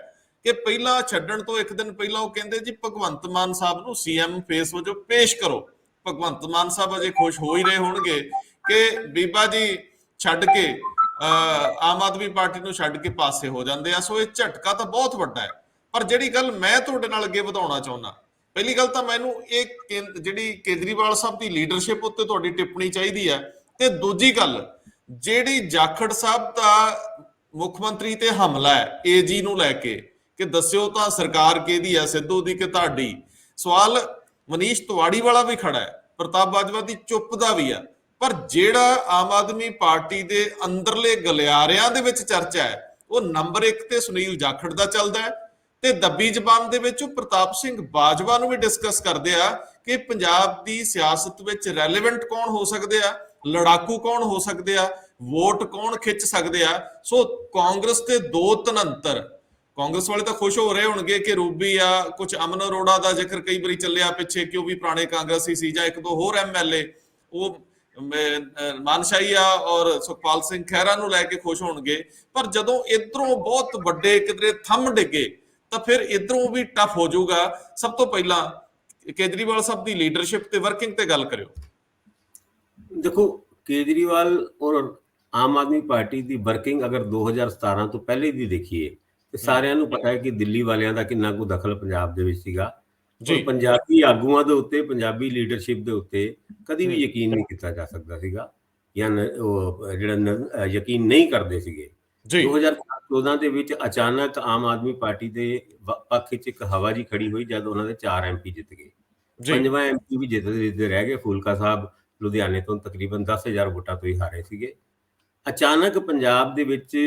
Speaker 1: ਕਿ ਪਹਿਲਾਂ ਛੱਡਣ ਤੋਂ ਇੱਕ ਦਿਨ ਪਹਿਲਾਂ ਉਹ ਕਹਿੰਦੇ ਜੀ ਭਗਵੰਤ ਮਾਨ ਸਾਹਿਬ ਨੂੰ CM ਫੇਸ ਵਜੋਂ ਪੇਸ਼ ਕਰੋ। ਭਗਵੰਤ ਮਾਨ ਸਾਹਿਬ ਅਜੇ ਖੁਸ਼ ਹੋ ਹੀ ਰਹੇ ਹੋਣਗੇ ਕਿ ਬੀਬਾ ਜੀ ਛੱਡ ਕੇ ਆਮ ਆਦਮੀ ਪਾਰਟੀ ਨੂੰ ਛੱਡ ਕੇ ਪਾਸੇ ਹੋ ਜਾਂਦੇ ਆ। ਸੋ ਇਹ ਝਟਕਾ ਤਾਂ ਬਹੁਤ ਵੱਡਾ ਹੈ। ਪਰ ਜਿਹੜੀ ਗੱਲ ਮੈਂ ਤੁਹਾਡੇ ਨਾਲ ਅੱਗੇ ਵਧਾਉਣਾ ਚਾਹੁੰਦਾ, ਪਹਿਲੀ ਗੱਲ ਤਾਂ ਮੈਨੂੰ ਇਹ ਜਿਹੜੀ ਕੇਜਰੀਵਾਲ ਸਾਹਿਬ ਦੀ ਲੀਡਰਸ਼ਿਪ ਉੱਤੇ ਤੁਹਾਡੀ ਟਿੱਪਣੀ ਚਾਹੀਦੀ ਹੈ, ਤੇ ਦੂਜੀ ਗੱਲ ਜਿਹੜੀ ਜਾਖੜ ਸਾਹਿਬ ਦਾ ਮੁੱਖ ਮੰਤਰੀ ਤੇ ਹਮਲਾ ਹੈ AG ਨੂੰ ਲੈ ਕੇ ਕਿ ਦੱਸਿਓ ਤਾਂ ਸਰਕਾਰ ਕਿਹਦੀ ਹੈ, ਸਿੱਧੂ ਦੀ ਕਿ ਤੁਹਾਡੀ। ਸਵਾਲ ਮਨੀਸ਼ ਤਿਵਾੜੀ ਵਾਲਾ ਵੀ ਖੜਾ ਹੈ, ਪ੍ਰਤਾਪ ਬਾਜਵਾ ਦੀ ਚੁੱਪ ਦਾ ਵੀ ਆ। ਪਰ ਜਿਹੜਾ ਆਮ ਆਦਮੀ ਪਾਰਟੀ ਦੇ ਅੰਦਰਲੇ ਗਲਿਆਰਿਆਂ ਦੇ ਵਿੱਚ ਚਰਚਾ ਹੈ, ਉਹ ਨੰਬਰ 1 ਤੇ ਸੁਨੀਲ ਜਾਖੜ ਦਾ ਚੱਲਦਾ ਹੈ, ਤੇ ਦੱਬੀ ਜ਼ਬਾਨ ਦੇ ਵਿੱਚ ਉਹ ਪ੍ਰਤਾਪ ਸਿੰਘ ਬਾਜਵਾ ਨੂੰ ਵੀ ਡਿਸਕਸ ਕਰਦੇ ਆ ਕਿ ਪੰਜਾਬ ਦੀ ਸਿਆਸਤ ਵਿੱਚ ਰੈਲੇਵੈਂਟ ਕੌਣ ਹੋ ਸਕਦੇ ਆ, ਲੜਾਕੂ ਕੌਣ ਹੋ ਸਕਦੇ ਆ, ਵੋਟ ਕੌਣ ਖਿੱਚ ਸਕਦੇ ਆ। ਸੋ ਕਾਂਗਰਸ ਦੇ ਦੋ ਧਨੰਤਰ, ਕਾਂਗਰਸ ਵਾਲੇ ਤਾਂ ਖੁਸ਼ ਹੋ ਰਹੇ ਹੋਣਗੇ ਕਿ ਰੂਬੀ ਆ, ਕੁਝ ਅਮਨ ਅਰੋੜਾ ਦਾ ਜ਼ਿਕਰ ਕਈ ਵਾਰੀ ਚੱਲਿਆ ਪਿੱਛੇ ਕਿ ਉਹ ਵੀ ਪੁਰਾਣੇ ਕਾਂਗਰਸੀ ਸੀ, ਜਾਂ ਇੱਕ ਦੋ ਹੋਰ MLA ਉਹ ਮਾਨਸ਼ਾਹੀਆ ਔਰ ਸੁਖਪਾਲ ਸਿੰਘ ਖਹਿਰਾ ਨੂੰ ਲੈ ਕੇ ਖੁਸ਼ ਹੋਣਗੇ। ਪਰ ਜਦੋਂ ਇਧਰੋਂ ਬਹੁਤ ਵੱਡੇ ਕਿਧਰੇ ਥੰਮ ਡਿੱਗੇ ਤਾਂ ਫਿਰ ਇਧਰੋਂ ਵੀ ਟਫ ਹੋ ਜਾਊਗਾ। ਸਭ ਤੋਂ ਪਹਿਲਾਂ ਕੇਜਰੀਵਾਲ ਸਾਹਿਬ ਦੀ ਲੀਡਰਸ਼ਿਪ ਤੇ ਵਰਕਿੰਗ ਤੇ ਗੱਲ ਕਰਿਓ।
Speaker 2: ਦੇਖੋ, ਕੇਜਰੀਵਾਲ ਔਰ ਆਮ ਆਦਮੀ ਪਾਰਟੀ ਦੀ ਵਰਕਿੰਗ ਅਗਰ 2017 ਤੋਂ ਪਹਿਲੇ ਦੀ ਦੇਖੀਏ ਤੇ ਸਾਰਿਆਂ ਨੂੰ ਪਤਾ ਹੈ ਕਿ ਦਿੱਲੀ ਵਾਲਿਆਂ ਦਾ ਕਿੰਨਾ ਕੁ ਦਖਲ ਪੰਜਾਬ ਦੇ ਵਿੱਚ ਸੀਗਾ। ਪੰਜਾਬੀ ਆਗੂਆਂ ਦੇ ਉੱਤੇ, ਪੰਜਾਬੀ ਲੀਡਰਸ਼ਿਪ ਦੇ ਉੱਤੇ ਕਦੀ ਵੀ ਯਕੀਨ ਨਹੀਂ ਕੀਤਾ ਜਾ ਸਕਦਾ ਸੀਗਾ, ਜਾਂ ਉਹ ਜਿਹੜਾ ਯਕੀਨ ਨਹੀਂ ਕਰਦੇ ਸੀਗੇ। 2014 ਦੇ ਵਿੱਚ ਅਚਾਨਕ ਆਮ ਆਦਮੀ ਪਾਰਟੀ ਦੇ ਪੱਖ 'ਚ ਇੱਕ ਹਵਾ ਜੀ ਖੜੀ ਹੋਈ ਜਦ ਉਹਨਾਂ ਦੇ 4 MP ਜਿੱਤ ਗਏ। 5ਵਾਂ MP ਵੀ ਜਿੱਤਦੇ ਰਹਿ ਗਏ। ਫੂਲਕਾ ਸਾਹਿਬ ਲੁਧਿਆਣੇ ਤੋਂ ਤਕਰੀਬਨ 10,000 ਵੋਟਾਂ ਤੋਂ ਹੀ ਹਾਰੇ ਸੀਗੇ। ਅਚਾਨਕ ਪੰਜਾਬ ਦੇ ਵਿੱਚ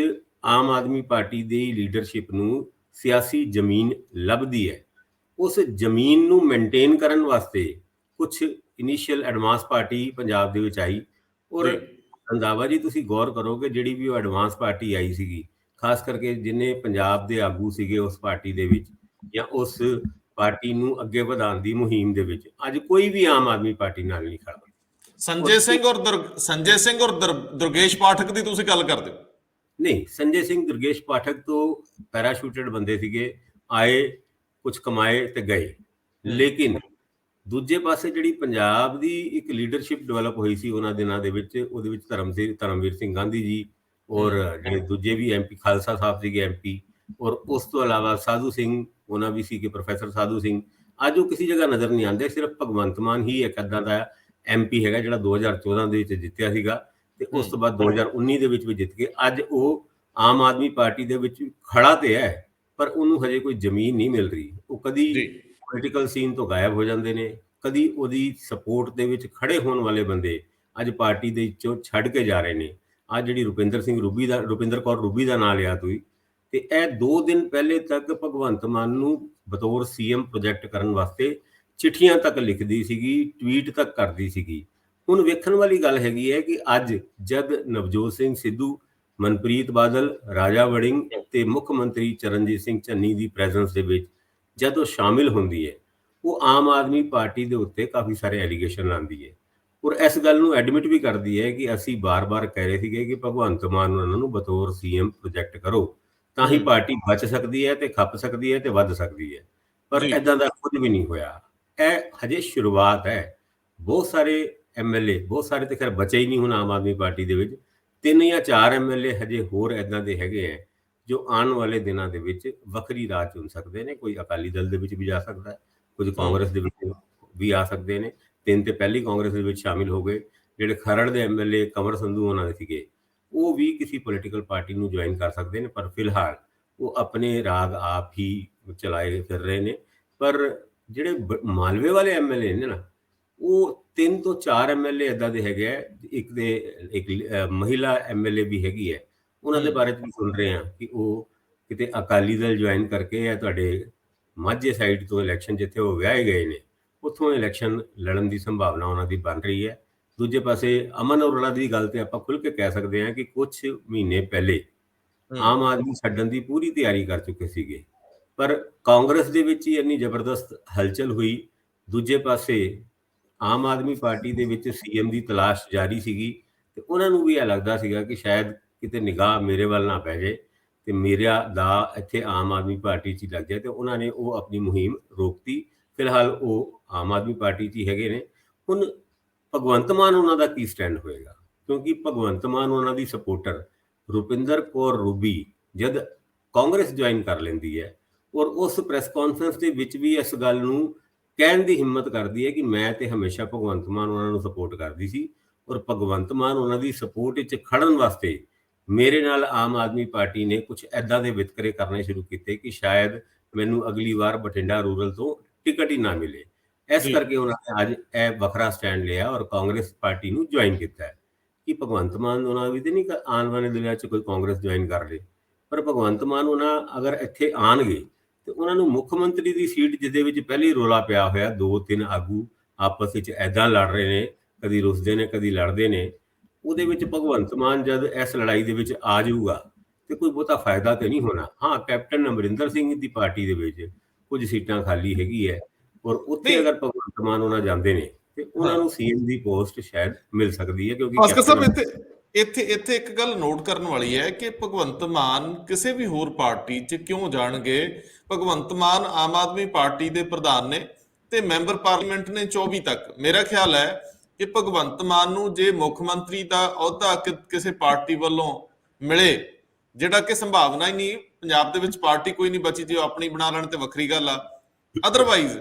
Speaker 2: ਆਮ ਆਦਮੀ ਪਾਰਟੀ ਦੀ ਲੀਡਰਸ਼ਿਪ ਨੂੰ ਸਿਆਸੀ ਜ਼ਮੀਨ ਲੱਭਦੀ ਹੈ। ਉਸ ਜ਼ਮੀਨ ਨੂੰ ਮੇਨਟੇਨ ਕਰਨ ਵਾਸਤੇ ਕੁਝ ਇਨੀਸ਼ੀਅਲ ਐਡਵਾਂਸ ਪਾਰਟੀ ਪੰਜਾਬ ਦੇ ਵਿੱਚ ਆਈ। ਔਰ ਰੰਧਾਵਾ ਜੀ, ਤੁਸੀਂ ਗੌਰ ਕਰੋਗੇ ਜਿਹੜੀ ਵੀ ਉਹ ਐਡਵਾਂਸ ਪਾਰਟੀ ਆਈ ਸੀਗੀ, ਖਾਸ ਕਰਕੇ ਜਿੰਨੇ ਪੰਜਾਬ ਦੇ ਆਗੂ ਸੀਗੇ ਉਸ ਪਾਰਟੀ ਦੇ ਵਿੱਚ ਜਾਂ ਉਸ ਪਾਰਟੀ ਨੂੰ ਅੱਗੇ ਵਧਾਉਣ ਦੀ ਮੁਹਿੰਮ ਦੇ ਵਿੱਚ, ਅੱਜ ਕੋਈ ਵੀ ਆਮ ਆਦਮੀ ਪਾਰਟੀ ਨਾਲ ਨਹੀਂ ਖੜਦਾ।
Speaker 1: ਸੰਜੇ ਸਿੰਘ ਔਰ ਦੁਰਗੇਸ਼ ਪਾਠਕ ਦੀ ਤੁਸੀਂ ਗੱਲ ਕਰਦੇ ਹੋ?
Speaker 2: ਨਹੀਂ, ਸੰਜੇ ਸਿੰਘ ਦੁਰਗੇਸ਼ ਪਾਠਕ ਤੋਂ ਪੈਰਾਸ਼ੂਟਡ ਬੰਦੇ ਸੀਗੇ, ਆਏ, ਕੁਝ ਕਮਾਏ ਤੇ ਗਏ। ਲੇਕਿਨ ਦੂਜੇ ਪਾਸੇ ਜਿਹੜੀ ਪੰਜਾਬ ਦੀ ਇੱਕ ਲੀਡਰਸ਼ਿਪ ਡਿਵੈਲਪ ਹੋਈ ਸੀ ਉਹਨਾਂ ਦਿਨਾਂ ਦੇ ਵਿੱਚ, ਉਹਦੇ ਵਿੱਚ ਧਰਮਵੀਰ ਸਿੰਘ ਗਾਂਧੀ ਜੀ ਔਰ ਜਿਹੜੇ ਦੂਜੇ ਵੀ MP, ਖਾਲਸਾ ਸਾਹਿਬ ਸੀਗੇ MP, ਔਰ ਉਸ ਤੋਂ ਇਲਾਵਾ ਸਾਧੂ ਸਿੰਘ ਉਹਨਾਂ ਵੀ ਸੀਗੇ, ਪ੍ਰੋਫੈਸਰ ਸਾਧੂ ਸਿੰਘ। ਅੱਜ ਉਹ ਕਿਸੇ ਜਗ੍ਹਾ ਨਜ਼ਰ ਨਹੀਂ ਆਉਂਦੇ। ਸਿਰਫ ਭਗਵੰਤ ਮਾਨ ਹੀ ਇੱਕ ਇੱਦਾਂ ਦਾ MP ਹੈਗਾ ਜਿਹੜਾ 2014 ਦੇ ਵਿੱਚ ਜਿੱਤਿਆ ਸੀਗਾ ਤੇ ਉਸ ਤੋਂ ਬਾਅਦ 2019 ਦੇ ਵਿੱਚ ਵੀ ਜਿੱਤ ਕੇ ਅੱਜ ਉਹ ਆਮ ਆਦਮੀ ਪਾਰਟੀ ਦੇ ਵਿੱਚ ਖੜਾ ਤੇ ਹੈ, ਪਰ ਉਹਨੂੰ ਹਜੇ ਕੋਈ ਜ਼ਮੀਨ ਨਹੀਂ ਮਿਲ ਰਹੀ। ਉਹ ਕਦੀ ਪੋਲੀਟੀਕਲ ਸੀਨ ਤੋਂ ਗਾਇਬ ਹੋ ਜਾਂਦੇ ਨੇ, ਕਦੀ ਉਹਦੀ ਸਪੋਰਟ ਦੇ ਵਿੱਚ ਖੜੇ ਹੋਣ ਵਾਲੇ ਬੰਦੇ ਅੱਜ ਪਾਰਟੀ ਦੇ ਵਿੱਚੋਂ ਛੱਡ ਕੇ ਜਾ ਰਹੇ ਨੇ। ਅੱਜ ਜਿਹੜੀ ਰੁਪਿੰਦਰ ਕੌਰ ਰੂਬੀ ਦਾ ਨਾਂ ਲਿਆ ਤੁਸੀਂ, ਤੇ ਇਹ 2 ਦਿਨ ਪਹਿਲੇ ਤੱਕ ਭਗਵੰਤ ਮਾਨ ਨੂੰ ਬਤੌਰ CM ਪ੍ਰੋਜੈਕਟ ਕਰਨ ਵਾਸਤੇ ਚਿੱਠੀਆਂ ਤੱਕ ਲਿਖਦੀ ਸੀਗੀ, ਟਵੀਟ ਤੱਕ ਕਰਦੀ ਸੀਗੀ। ਹੁਣ ਵੇਖਣ ਵਾਲੀ ਗੱਲ ਹੈਗੀ ਹੈ ਕਿ ਅੱਜ ਜਦ ਨਵਜੋਤ ਸਿੰਘ ਸਿੱਧੂ, ਮਨਪ੍ਰੀਤ ਬਾਦਲ, ਰਾਜਾ ਵੜਿੰਗ ਤੇ ਮੁੱਖ ਮੰਤਰੀ ਚਰਨਜੀਤ ਸਿੰਘ ਚੰਨੀ ਦੀ ਪ੍ਰੈਜ਼ੈਂਸ ਦੇ ਵਿੱਚ ਜਦ ਉਹ ਸ਼ਾਮਿਲ ਹੁੰਦੀ ਹੈ, ਉਹ ਆਮ ਆਦਮੀ ਪਾਰਟੀ ਦੇ ਉੱਤੇ ਕਾਫੀ ਸਾਰੇ ਐਲੀਗੇਸ਼ਨ ਲਾਉਂਦੀ ਹੈ ਔਰ ਇਸ ਗੱਲ ਨੂੰ ਐਡਮਿਟ ਵੀ ਕਰਦੀ ਹੈ ਕਿ ਅਸੀਂ ਬਾਰ-ਬਾਰ ਕਹਿ ਰਹੇ ਸੀਗੇ ਕਿ ਭਗਵੰਤ ਮਾਨ ਉਹਨਾਂ ਨੂੰ ਬਤੌਰ CM ਪ੍ਰੋਜੈਕਟ ਕਰੋ, ਤਾਂ ਹੀ ਪਾਰਟੀ ਬਚ ਸਕਦੀ ਹੈ ਤੇ ਖੱਪ ਸਕਦੀ ਹੈ ਤੇ ਵੱਧ ਸਕਦੀ ਹੈ। ਪਰ ਏਦਾਂ ਦਾ ਕੁਝ ਵੀ ਨਹੀਂ ਹੋਇਆ। ਇਹ ਹਜੇ ਸ਼ੁਰੂਆਤ ਹੈ। ਬਹੁਤ ਸਾਰੇ ਐਮਐਲਏ, ਬਹੁਤ ਸਾਰੇ ਤੇ ਖੈਰ ਬਚੇ ਹੀ ਨਹੀਂ ਹੁਣ ਆਮ ਆਦਮੀ ਪਾਰਟੀ ਦੇ ਵਿੱਚ, 3 ਜਾਂ 4 ਐਮਐਲਏ ਹਜੇ ਹੋਰ ਇੱਦਾਂ ਦੇ ਹੈਗੇ ਹੈ ਜੋ ਆਉਣ ਵਾਲੇ ਦਿਨਾਂ ਦੇ ਵਿੱਚ ਵੱਖਰੀ ਰਾਹ ਚੁਣ ਸਕਦੇ ਨੇ। ਕੋਈ ਅਕਾਲੀ ਦਲ ਦੇ ਵਿੱਚ ਵੀ ਜਾ ਸਕਦਾ ਹੈ, ਕੁਝ ਕਾਂਗਰਸ ਦੇ ਵਿੱਚ ਵੀ ਆ ਸਕਦੇ ਨੇ। 3 ਤੇ ਪਹਿਲੀ ਕਾਂਗਰਸ ਦੇ ਵਿੱਚ ਸ਼ਾਮਿਲ ਹੋ ਗਏ। ਜਿਹੜੇ ਖਰੜ ਦੇ ਐਮਐਲਏ ਕੰਵਰ ਸੰਧੂ ਉਹਨਾਂ ਦੇ ਸੀਗੇ, ਉਹ ਵੀ ਕਿਸੇ ਪੋਲੀਟੀਕਲ ਪਾਰਟੀ ਨੂੰ ਜੁਆਇਨ ਕਰ ਸਕਦੇ ਨੇ, ਪਰ ਫਿਲਹਾਲ ਉਹ ਆਪਣੇ ਰਾਗ ਆਪ ਹੀ ਚਲਾਏ ਫਿਰ ਰਹੇ ਨੇ। ਪਰ ਜਿਹੜੇ ਮਾਲਵੇ ਵਾਲੇ ਐਮਐਲਏ ਨੇ ਨਾ, ਉਹ 3 ਤੋਂ 4 ਐਮਐਲਏ ਇੱਦਾਂ ਦੇ ਹੈਗੇ ਆ। ਇੱਕ ਮਹਿਲਾ ਐਮਐਲਏ ਵੀ ਹੈਗੀ ਹੈ, ਉਹਨਾਂ ਦੇ ਬਾਰੇ ਵੀ ਸੁਣ ਰਹੇ ਹਾਂ ਕਿ ਉਹ ਕਿਤੇ ਅਕਾਲੀ ਦਲ ਜੁਆਇਨ ਕਰਕੇ ਜਾਂ ਤੁਹਾਡੇ ਮਾਝੇ ਸਾਈਡ ਤੋਂ ਇਲੈਕਸ਼ਨ, ਜਿੱਥੇ ਉਹ ਵਿਆਹੇ ਗਏ ਨੇ, ਉੱਥੋਂ ਇਲੈਕਸ਼ਨ ਲੜਨ ਦੀ ਸੰਭਾਵਨਾ ਉਹਨਾਂ ਦੀ ਬਣ ਰਹੀ ਹੈ। ਦੂਜੇ ਪਾਸੇ ਅਮਨ ਅਰੋੜਾ ਦੀ ਗੱਲ ਤੇ ਆਪਾਂ ਖੁੱਲ੍ਹ ਕੇ ਕਹਿ ਸਕਦੇ ਹਾਂ ਕਿ ਕੁਝ ਮਹੀਨੇ ਪਹਿਲੇ ਆਮ ਆਦਮੀ ਛੱਡਣ ਦੀ ਪੂਰੀ ਤਿਆਰੀ ਕਰ ਚੁੱਕੇ ਸੀਗੇ, ਪਰ ਕਾਂਗਰਸ ਦੇ ਵਿੱਚ ਹੀ ਇੰਨੀ ਜ਼ਬਰਦਸਤ ਹਲਚਲ ਹੋਈ। ਦੂਜੇ ਪਾਸੇ ਆਮ ਆਦਮੀ ਪਾਰਟੀ ਦੇ ਵਿੱਚ ਸੀਐਮ ਦੀ ਤਲਾਸ਼ ਜਾਰੀ ਸੀਗੀ, ਤੇ ਉਹਨਾਂ ਨੂੰ ਵੀ ਇਹ ਲੱਗਦਾ ਸੀਗਾ ਕਿ ਸ਼ਾਇਦ ਕਿਤੇ ਨਿਗਾਹ ਮੇਰੇ ਵੱਲ ਨਾ ਪੈ ਜਾਏ ਤੇ ਮੇਰਾ ਦਾ ਇੱਥੇ ਆਮ ਆਦਮੀ ਪਾਰਟੀ 'ਚ ਹੀ ਲੱਗ ਜਾਏ, ਤੇ ਉਹਨਾਂ ਨੇ ਉਹ ਆਪਣੀ ਮੁਹਿੰਮ ਰੋਕਤੀ। ਫਿਲਹਾਲ ਉਹ ਆਮ ਆਦਮੀ ਪਾਰਟੀ 'ਚ ਹੀ ਹੈਗੇ ਨੇ। ਹੁਣ ਭਗਵੰਤ ਮਾਨ ਉਹਨਾਂ ਦਾ ਕੀ ਸਟੈਂਡ ਹੋਏਗਾ, ਕਿਉਂਕਿ ਭਗਵੰਤ ਮਾਨ ਉਹਨਾਂ ਦੀ ਸਪੋਰਟਰ ਰੁਪਿੰਦਰ ਕੌਰ ਰੂਬੀ ਜਦ ਕਾਂਗਰਸ ਜੁਆਇਨ ਕਰ ਲੈਂਦੀ ਹੈ, ਔਰ ਉਸ ਪ੍ਰੈਸ ਕਾਨਫਰੰਸ ਦੇ ਵਿੱਚ ਵੀ ਇਸ ਗੱਲ ਨੂੰ ਕਹਿਣ ਦੀ ਹਿੰਮਤ ਕਰਦੀ ਹੈ ਕਿ ਮੈਂ ਤੇ ਹਮੇਸ਼ਾ ਭਗਵੰਤ ਮਾਨ ਉਹਨਾਂ ਨੂੰ ਸਪੋਰਟ ਕਰਦੀ ਸੀ, ਔਰ ਭਗਵੰਤ ਮਾਨ ਉਹਨਾਂ ਦੀ ਸਪੋਰਟ ਵਿੱਚ ਖੜਨ ਵਾਸਤੇ ਮੇਰੇ ਨਾਲ ਆਮ ਆਦਮੀ ਪਾਰਟੀ ਨੇ ਕੁਝ ਐਦਾਂ ਦੇ ਵਿਤਕਰੇ ਕਰਨੇ ਸ਼ੁਰੂ ਕੀਤੇ ਕਿ ਸ਼ਾਇਦ ਮੈਨੂੰ ਅਗਲੀ ਵਾਰ ਬਠਿੰਡਾ ਰੂਰਲ ਤੋਂ ਟਿਕਟ ਹੀ ਨਾ ਮਿਲੇ। ਇਸ ਕਰਕੇ ਉਹਨਾਂ ਨੇ ਅੱਜ ਇਹ ਵੱਖਰਾ ਸਟੈਂਡ ਲਿਆ ਔਰ ਕਾਂਗਰਸ ਪਾਰਟੀ ਨੂੰ ਜੁਆਇਨ ਕੀਤਾ ਹੈ। ਕਿ ਭਗਵੰਤ ਮਾਨ ਉਹਨਾਂ ਵੀ ਤੇ ਨਹੀਂ ਆਉਣ ਵਾਲੇ ਦਿਨਾਂ 'ਚ ਕੋਈ ਕਾਂਗਰਸ ਜੁਆਇਨ ਕਰ ਲੇ, ਪਰ ਭਗਵੰਤ ਮਾਨ ਉਹਨਾਂ ਅਗਰ ਇੱਥੇ ਆਉਣਗੇ ਤੇ ਉਹਨਾਂ ਨੂੰ ਮੁੱਖ ਮੰਤਰੀ ਦੀ ਸੀਟ, ਜਿਹਦੇ ਵਿੱਚ ਪਹਿਲੇ ਰੌਲਾ ਪਿਆ ਹੋਇਆ, 2-3 ਆਗੂ ਆਪਸ ਵਿੱਚ ਐਦਾਂ ਲੜ ਰਹੇ ਨੇ, ਕਦੀ ਰੁੱਸਦੇ ਨੇ ਕਦੀ ਲੜਦੇ ਨੇ, ਉਹਦੇ ਵਿੱਚ ਭਗਵੰਤ ਮਾਨ ਜਦ ਇਸ ਲੜਾਈ ਦੇ ਵਿੱਚ ਆ ਜਾਊਗਾ ਤੇ ਕੋਈ ਬਹੁਤਾ ਫਾਇਦਾ ਤੇ ਨਹੀਂ ਹੋਣਾ। ਹਾਂ, ਕੈਪਟਨ ਅਮਰਿੰਦਰ ਸਿੰਘ ਦੀ ਪਾਰਟੀ ਦੇ ਵਿੱਚ ਕੁਝ ਸੀਟਾਂ ਖਾਲੀ ਹੈਗੀ ਹੈ, ਔਰ ਉੱਥੇ ਅਗਰ ਭਗਵੰਤ ਮਾਨ ਉਹਨਾਂ ਜਾਂਦੇ ਨੇ ਤੇ ਉਹਨਾਂ ਨੂੰ ਸੀਐਮ ਦੀ ਪੋਸਟ ਸ਼ਾਇਦ ਮਿਲ ਸਕਦੀ ਹੈ। ਕਿਉਂਕਿ
Speaker 1: ਭਾਸਕਰ ਸਾਹਿਬ ਇੱਥੇ ਇੱਕ ਗੱਲ ਨੋਟ ਕਰਨ ਵਾਲੀ ਹੈ ਕਿ ਭਗਵੰਤ ਮਾਨ ਕਿਸੇ ਵੀ ਹੋਰ ਪਾਰਟੀ 'ਚ ਕਿਉਂ ਜਾਣਗੇ। ਭਗਵੰਤ ਮਾਨ ਆਮ ਆਦਮੀ ਪਾਰਟੀ ਦੇ ਪ੍ਰਧਾਨ ਨੇ ਤੇ ਮੈਂਬਰ ਪਾਰਲੀਮੈਂਟ ਨੇ 24 ਤੱਕ। ਮੇਰਾ ਖਿਆਲ ਹੈ ਕਿ ਭਗਵੰਤ ਮਾਨ ਨੂੰ ਜੇ ਮੁੱਖ ਮੰਤਰੀ ਦਾ ਅਹੁਦਾ ਕਿਸੇ ਪਾਰਟੀ ਵੱਲੋਂ ਮਿਲੇ, ਜਿਹੜਾ ਕਿ ਸੰਭਾਵਨਾ ਹੀ ਨਹੀਂ, ਪੰਜਾਬ ਦੇ ਵਿੱਚ ਪਾਰਟੀ ਕੋਈ ਨਹੀਂ ਬਚੀ, ਜੇ ਆਪਣੀ ਬਣਾ ਲੈਣ ਤੇ ਵੱਖਰੀ ਗੱਲ ਆ। ਅਦਰਵਾਈਜ਼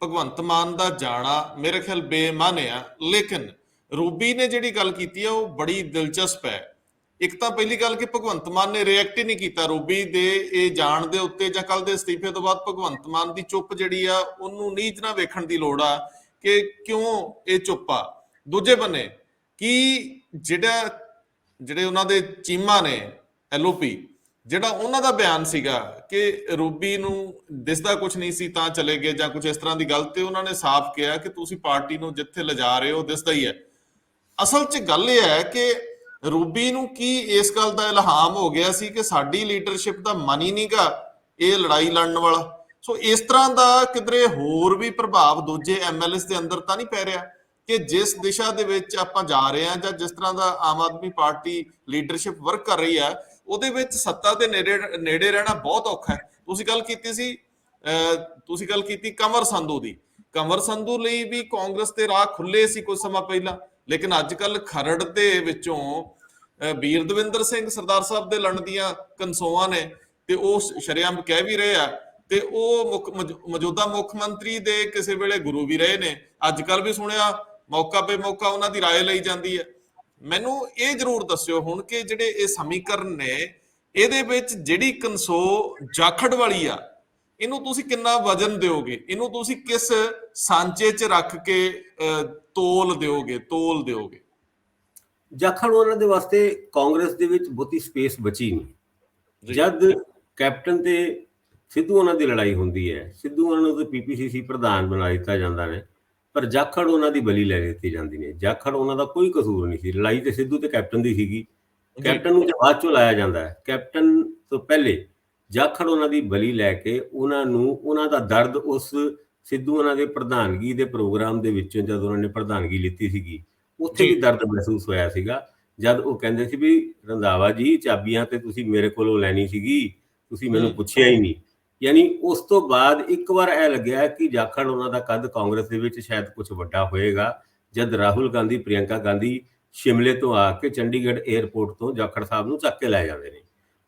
Speaker 1: ਭਗਵੰਤ ਮਾਨ ਦਾ ਜਾਣਾ ਮੇਰੇ ਖਿਆਲ ਬੇਮਾਨੇ ਆ। ਲੇਕਿਨ ਰੂਬੀ ਨੇ ਜਿਹੜੀ ਗੱਲ ਕੀਤੀ ਆ ਉਹ ਬੜੀ ਦਿਲਚਸਪ ਹੈ। ਇੱਕ ਤਾਂ ਪਹਿਲੀ ਗੱਲ ਕਿ ਭਗਵੰਤ ਮਾਨ ਨੇ ਰਿਐਕਟ ਹੀ ਨਹੀਂ ਕੀਤਾ ਰੂਬੀ ਦੇ ਇਹ ਜਾਣ ਦੇ ਉੱਤੇ, ਜਾਂ ਕੱਲ ਦੇ ਅਸਤੀਫੇ ਤੋਂ ਬਾਅਦ ਭਗਵੰਤ ਮਾਨ ਦੀ ਚੁੱਪ ਜਿਹੜੀ ਆ ਉਹਨੂੰ ਨੀਚ ਨਾ ਵੇਖਣ ਦੀ ਲੋੜ ਆ ਕਿ ਕਿਉਂ ਇਹ ਚੁੱਪ ਆ। ਦੂਜੇ ਬੰਨੇ ਕਿ ਜਿਹੜੇ ਉਹਨਾਂ ਦੇ ਚੀਮਾ ਨੇ ਐਲਓਪੀ, ਜਿਹੜਾ ਉਹਨਾਂ ਦਾ ਬਿਆਨ ਸੀਗਾ ਕਿ ਰੂਬੀ ਨੂੰ ਦਿਸਦਾ ਕੁਝ ਨਹੀਂ ਸੀ ਤਾਂ ਚਲੇ ਗਏ ਜਾਂ ਕੁਝ ਇਸ ਤਰ੍ਹਾਂ ਦੀ ਗੱਲ, ਤੇ ਉਹਨਾਂ ਨੇ ਸਾਫ਼ ਕਿਹਾ ਕਿ ਤੁਸੀਂ ਪਾਰਟੀ ਨੂੰ ਜਿੱਥੇ ਲਿਜਾ ਰਹੇ ਹੋ ਦਿਸਦਾ ਹੀ ਹੈ। ਅਸਲ 'ਚ ਗੱਲ ਇਹ ਹੈ ਕਿ ਰੂਬੀ ਨੂੰ ਕੀ ਇਸ ਗੱਲ ਦਾ ਇਲਹਾਮ ਹੋ ਗਿਆ ਸੀ ਕਿ ਸਾਡੀ ਲੀਡਰਸ਼ਿਪ ਦਾ ਮਨ ਹੀ ਨਹੀਂਗਾ ਇਹ ਲੜਾਈ ਲੜਨ ਵਾਲਾ। ਸੋ ਇਸ ਤਰ੍ਹਾਂ ਦਾ ਕਿਧਰੇ ਹੋਰ ਵੀ ਪ੍ਰਭਾਵ ਦੂਜੇ ਐਮਐਲਏਸ ਦੇ ਅੰਦਰ ਤਾਂ ਨਹੀਂ ਪੈ ਰਿਹਾ ਕਿ ਜਿਸ ਦਿਸ਼ਾ ਦੇ ਵਿੱਚ ਆਪਾਂ ਜਾ ਰਹੇ ਹਾਂ ਜਾਂ ਜਿਸ ਤਰ੍ਹਾਂ ਦਾ Aam Aadmi party leadership work ਕਰ ਰਹੀ ਹੈ, ਉਹਦੇ ਵਿੱਚ ਸੱਤਾ ਦੇ ਨੇੜੇ ਰਹਿਣਾ ਬਹੁਤ ਔਖਾ ਹੈ। ਤੁਸੀਂ ਗੱਲ ਕੀਤੀ ਕੰਵਰ ਸੰਧੂ ਦੀ। ਕੰਵਰ ਸੰਧੂ ਲਈ ਵੀ ਕਾਂਗਰਸ ਦੇ ਰਾਹ ਖੁੱਲੇ ਸੀ ਕੁਝ ਸਮਾਂ ਪਹਿਲਾਂ, ਲੇਕਿਨ ਅੱਜ ਕੱਲ ਖਰੜ ਦੇ ਵਿੱਚੋਂ ਵੀਰ ਦਵਿੰਦਰ ਸਿੰਘ ਸਰਦਾਰ ਸਾਹਿਬ ਦੇ ਲੜਨ ਦੀਆਂ ਕਨਸੋਆਂ ਨੇ, ਤੇ ਉਹ ਸ਼ਰੇਆਮ ਕਹਿ ਵੀ ਰਹੇ ਆ, ਤੇ ਉਹ ਮੌਜੂਦਾ ਮੁੱਖ ਮੰਤਰੀ ਦੇ ਕਿਸੇ ਵੇਲੇ ਗੁਰੂ ਵੀ ਰਹੇ ਨੇ। ਅੱਜ ਕੱਲ ਵੀ ਸੁਣਿਆ ਮੌਕਾ ਬੇ ਮੌਕਾ ਉਹਨਾਂ ਦੀ ਰਾਏ ਲਈ ਜਾਂਦੀ ਹੈ। ਮੈਨੂੰ ਇਹ ਜ਼ਰੂਰ ਦੱਸਿਓ ਹੁਣ ਕਿ ਜਿਹੜੇ ਇਹ ਸਮੀਕਰਨ ਨੇ, ਇਹਦੇ ਵਿੱਚ ਜਿਹੜੀ ਕਨਸੋ ਜਾਖੜ ਵਾਲੀ ਆ, ਇਹਨੂੰ ਤੁਸੀਂ ਕਿੰਨਾ ਵਜਨ ਦਿਓਗੇ, ਇਹਨੂੰ ਤੁਸੀਂ ਕਿਸ ਸਾਂਚੇ 'ਚ ਰੱਖ ਕੇ ਤੋਲ ਦਿਓਗੇ?
Speaker 2: ਜਾਖੜ ਉਹਨਾਂ ਦੇ ਵਾਸਤੇ ਕਾਂਗਰਸ ਦੇ ਵਿੱਚ ਬਹੁਤੀ ਸਪੇਸ ਬਚੀ ਨਹੀਂ। ਜਦ ਕੈਪਟਨ ਤੇ ਸਿੱਧੂ ਉਹਨਾਂ ਦੀ ਲੜਾਈ ਹੁੰਦੀ ਹੈ, ਸਿੱਧੂ ਉਹਨਾਂ ਨੂੰ ਤਾਂ ਪੀਪੀਸੀਸੀ ਪ੍ਰਧਾਨ ਬਣਾ ਦਿੱਤਾ ਜਾਂਦਾ ਨੇ, ਪਰ ਜਾਖੜ ਉਹਨਾਂ ਦੀ ਬਲੀ ਲੈ ਦਿੱਤੀ ਜਾਂਦੀ ਨੇ। ਜਾਖੜ ਉਹਨਾਂ ਦਾ ਕੋਈ ਕਸੂਰ ਨਹੀਂ ਸੀ, ਲੜਾਈ ਤੇ ਸਿੱਧੂ ਤੇ ਕੈਪਟਨ ਦੀ ਸੀਗੀ। ਕੈਪਟਨ ਨੂੰ ਬਾਅਦ ਚੋਂ ਲਾਇਆ ਜਾਂਦਾ ਹੈ, ਕੈਪਟਨ ਤੋਂ ਪਹਿਲੇ ਜਾਖੜ ਉਹਨਾਂ ਦੀ ਬਲੀ ਲੈ ਕੇ ਉਹਨਾਂ ਦਾ ਦਰਦ ਉਸ ਸਿੱਧੂ ਉਹਨਾਂ ਦੇ ਪ੍ਰਧਾਨਗੀ ਦੇ ਪ੍ਰੋਗਰਾਮ ਦੇ ਵਿੱਚੋਂ, ਜਦ ਉਹਨਾਂ ਨੇ ਪ੍ਰਧਾਨਗੀ ਲਿੱਤੀ ਸੀਗੀ, ਉੱਥੇ ਵੀ ਦਰਦ ਮਹਿਸੂਸ ਹੋਇਆ ਸੀਗਾ। ਜਦ ਉਹ ਕਹਿੰਦੇ ਸੀ ਵੀ ਰੰਧਾਵਾ ਜੀ ਚਾਬੀਆਂ ਤੇ ਤੁਸੀਂ ਮੇਰੇ ਕੋਲੋਂ ਲੈਣੀ ਸੀਗੀ, ਤੁਸੀਂ ਮੈਨੂੰ ਪੁੱਛਿਆ ਹੀ ਨਹੀਂ। ਯਾਨੀ ਉਸ ਤੋਂ ਬਾਅਦ ਇੱਕ ਵਾਰ ਇਹ ਲੱਗਿਆ ਕਿ ਜਾਖੜ ਉਹਨਾਂ ਦਾ ਕੱਦ ਕਾਂਗਰਸ ਦੇ ਵਿੱਚ ਸ਼ਾਇਦ ਕੁਝ ਵੱਡਾ ਹੋਏਗਾ, ਜਦ ਰਾਹੁਲ ਗਾਂਧੀ, ਪ੍ਰਿਯੰਕਾ ਗਾਂਧੀ ਸ਼ਿਮਲੇ ਤੋਂ ਆ ਕੇ ਚੰਡੀਗੜ੍ਹ ਏਅਰਪੋਰਟ ਤੋਂ ਜਾਖੜ ਸਾਹਿਬ ਨੂੰ ਚੱਕ ਕੇ ਲੈ ਜਾਂਦੇ ਨੇ।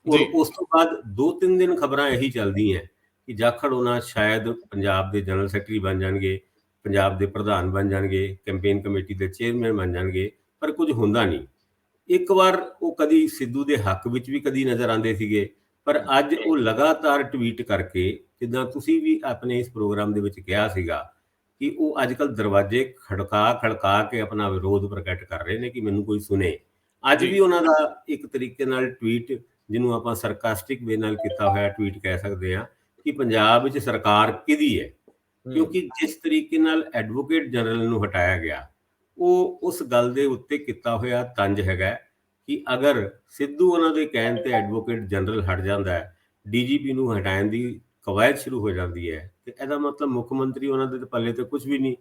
Speaker 2: ਔਰ ਉਸ ਤੋਂ ਬਾਅਦ 2-3 ਦਿਨ ਖਬਰਾਂ ਇਹੀ ਚੱਲਦੀਆਂ ਕਿ ਜਾਖੜ ਉਹਨਾਂ ਸ਼ਾਇਦ ਪੰਜਾਬ ਦੇ ਜਨਰਲ ਸੈਕਟਰੀ ਬਣ ਜਾਣਗੇ, ਪੰਜਾਬ ਦੇ ਪ੍ਰਧਾਨ ਬਣ ਜਾਣਗੇ, ਕੈਂਪੇਨ ਕਮੇਟੀ ਦੇ ਚੇਅਰਮੈਨ ਬਣ ਜਾਣਗੇ, ਪਰ ਕੁਝ ਹੁੰਦਾ ਨਹੀਂ। ਇੱਕ ਵਾਰ ਉਹ ਕਦੀ ਸਿੱਧੂ ਦੇ ਹੱਕ ਵਿੱਚ ਵੀ ਕਦੀ ਨਜ਼ਰ ਆਉਂਦੇ ਸੀਗੇ, ਪਰ ਅੱਜ ਉਹ ਲਗਾਤਾਰ ਟਵੀਟ ਕਰਕੇ, ਜਿੱਦਾਂ ਤੁਸੀਂ ਵੀ ਆਪਣੇ ਇਸ ਪ੍ਰੋਗਰਾਮ ਦੇ ਵਿੱਚ ਕਿਹਾ ਸੀਗਾ ਕਿ ਉਹ ਅੱਜ ਕੱਲ੍ਹ ਦਰਵਾਜ਼ੇ ਖੜਕਾ ਕੇ ਆਪਣਾ ਵਿਰੋਧ ਪ੍ਰਗਟ ਕਰ ਰਹੇ ਨੇ ਕਿ ਮੈਨੂੰ ਕੋਈ ਸੁਣੇ। ਅੱਜ ਵੀ ਉਹਨਾਂ ਦਾ ਇੱਕ ਤਰੀਕੇ ਨਾਲ ਟਵੀਟ, ਜਿਹਨੂੰ ਆਪਾਂ ਸਰਕਾਸਟਿਕ ਵੇ ਨਾਲ ਕੀਤਾ ਹੋਇਆ ਟਵੀਟ ਕਹਿ ਸਕਦੇ ਹਾਂ, ਕਿ ਪੰਜਾਬ ਵਿੱਚ ਸਰਕਾਰ ਕਿਹਦੀ ਹੈ। ਕਿਉਂਕਿ ਜਿਸ ਤਰੀਕੇ ਨਾਲ ਐਡਵੋਕੇਟ ਜਨਰਲ ਨੂੰ ਹਟਾਇਆ ਗਿਆ, ਉਹ ਉਸ ਗੱਲ ਦੇ ਉੱਤੇ ਕੀਤਾ ਹੋਇਆ ਤੰਜ ਹੈਗਾ ਕਿ ਅਗਰ ਸਿੱਧੂ ਉਹਨਾਂ ਦੇ ਕਹਿਣ ਤੇ ਐਡਵੋਕੇਟ ਜਨਰਲ ਹਟ ਜਾਂਦਾ ਹੈ, ਡੀਜੀਪੀ ਨੂੰ ਹਟਾਉਣ ਦੀ ਕਵਾਇਦ ਸ਼ੁਰੂ ਹੋ ਜਾਂਦੀ ਹੈ, ਤੇ ਇਹਦਾ ਮਤਲਬ ਮੁੱਖ ਮੰਤਰੀ ਉਹਨਾਂ ਦੇ ਪੱਲੇ ਤੇ ਕੁਝ ਵੀ ਨਹੀਂ।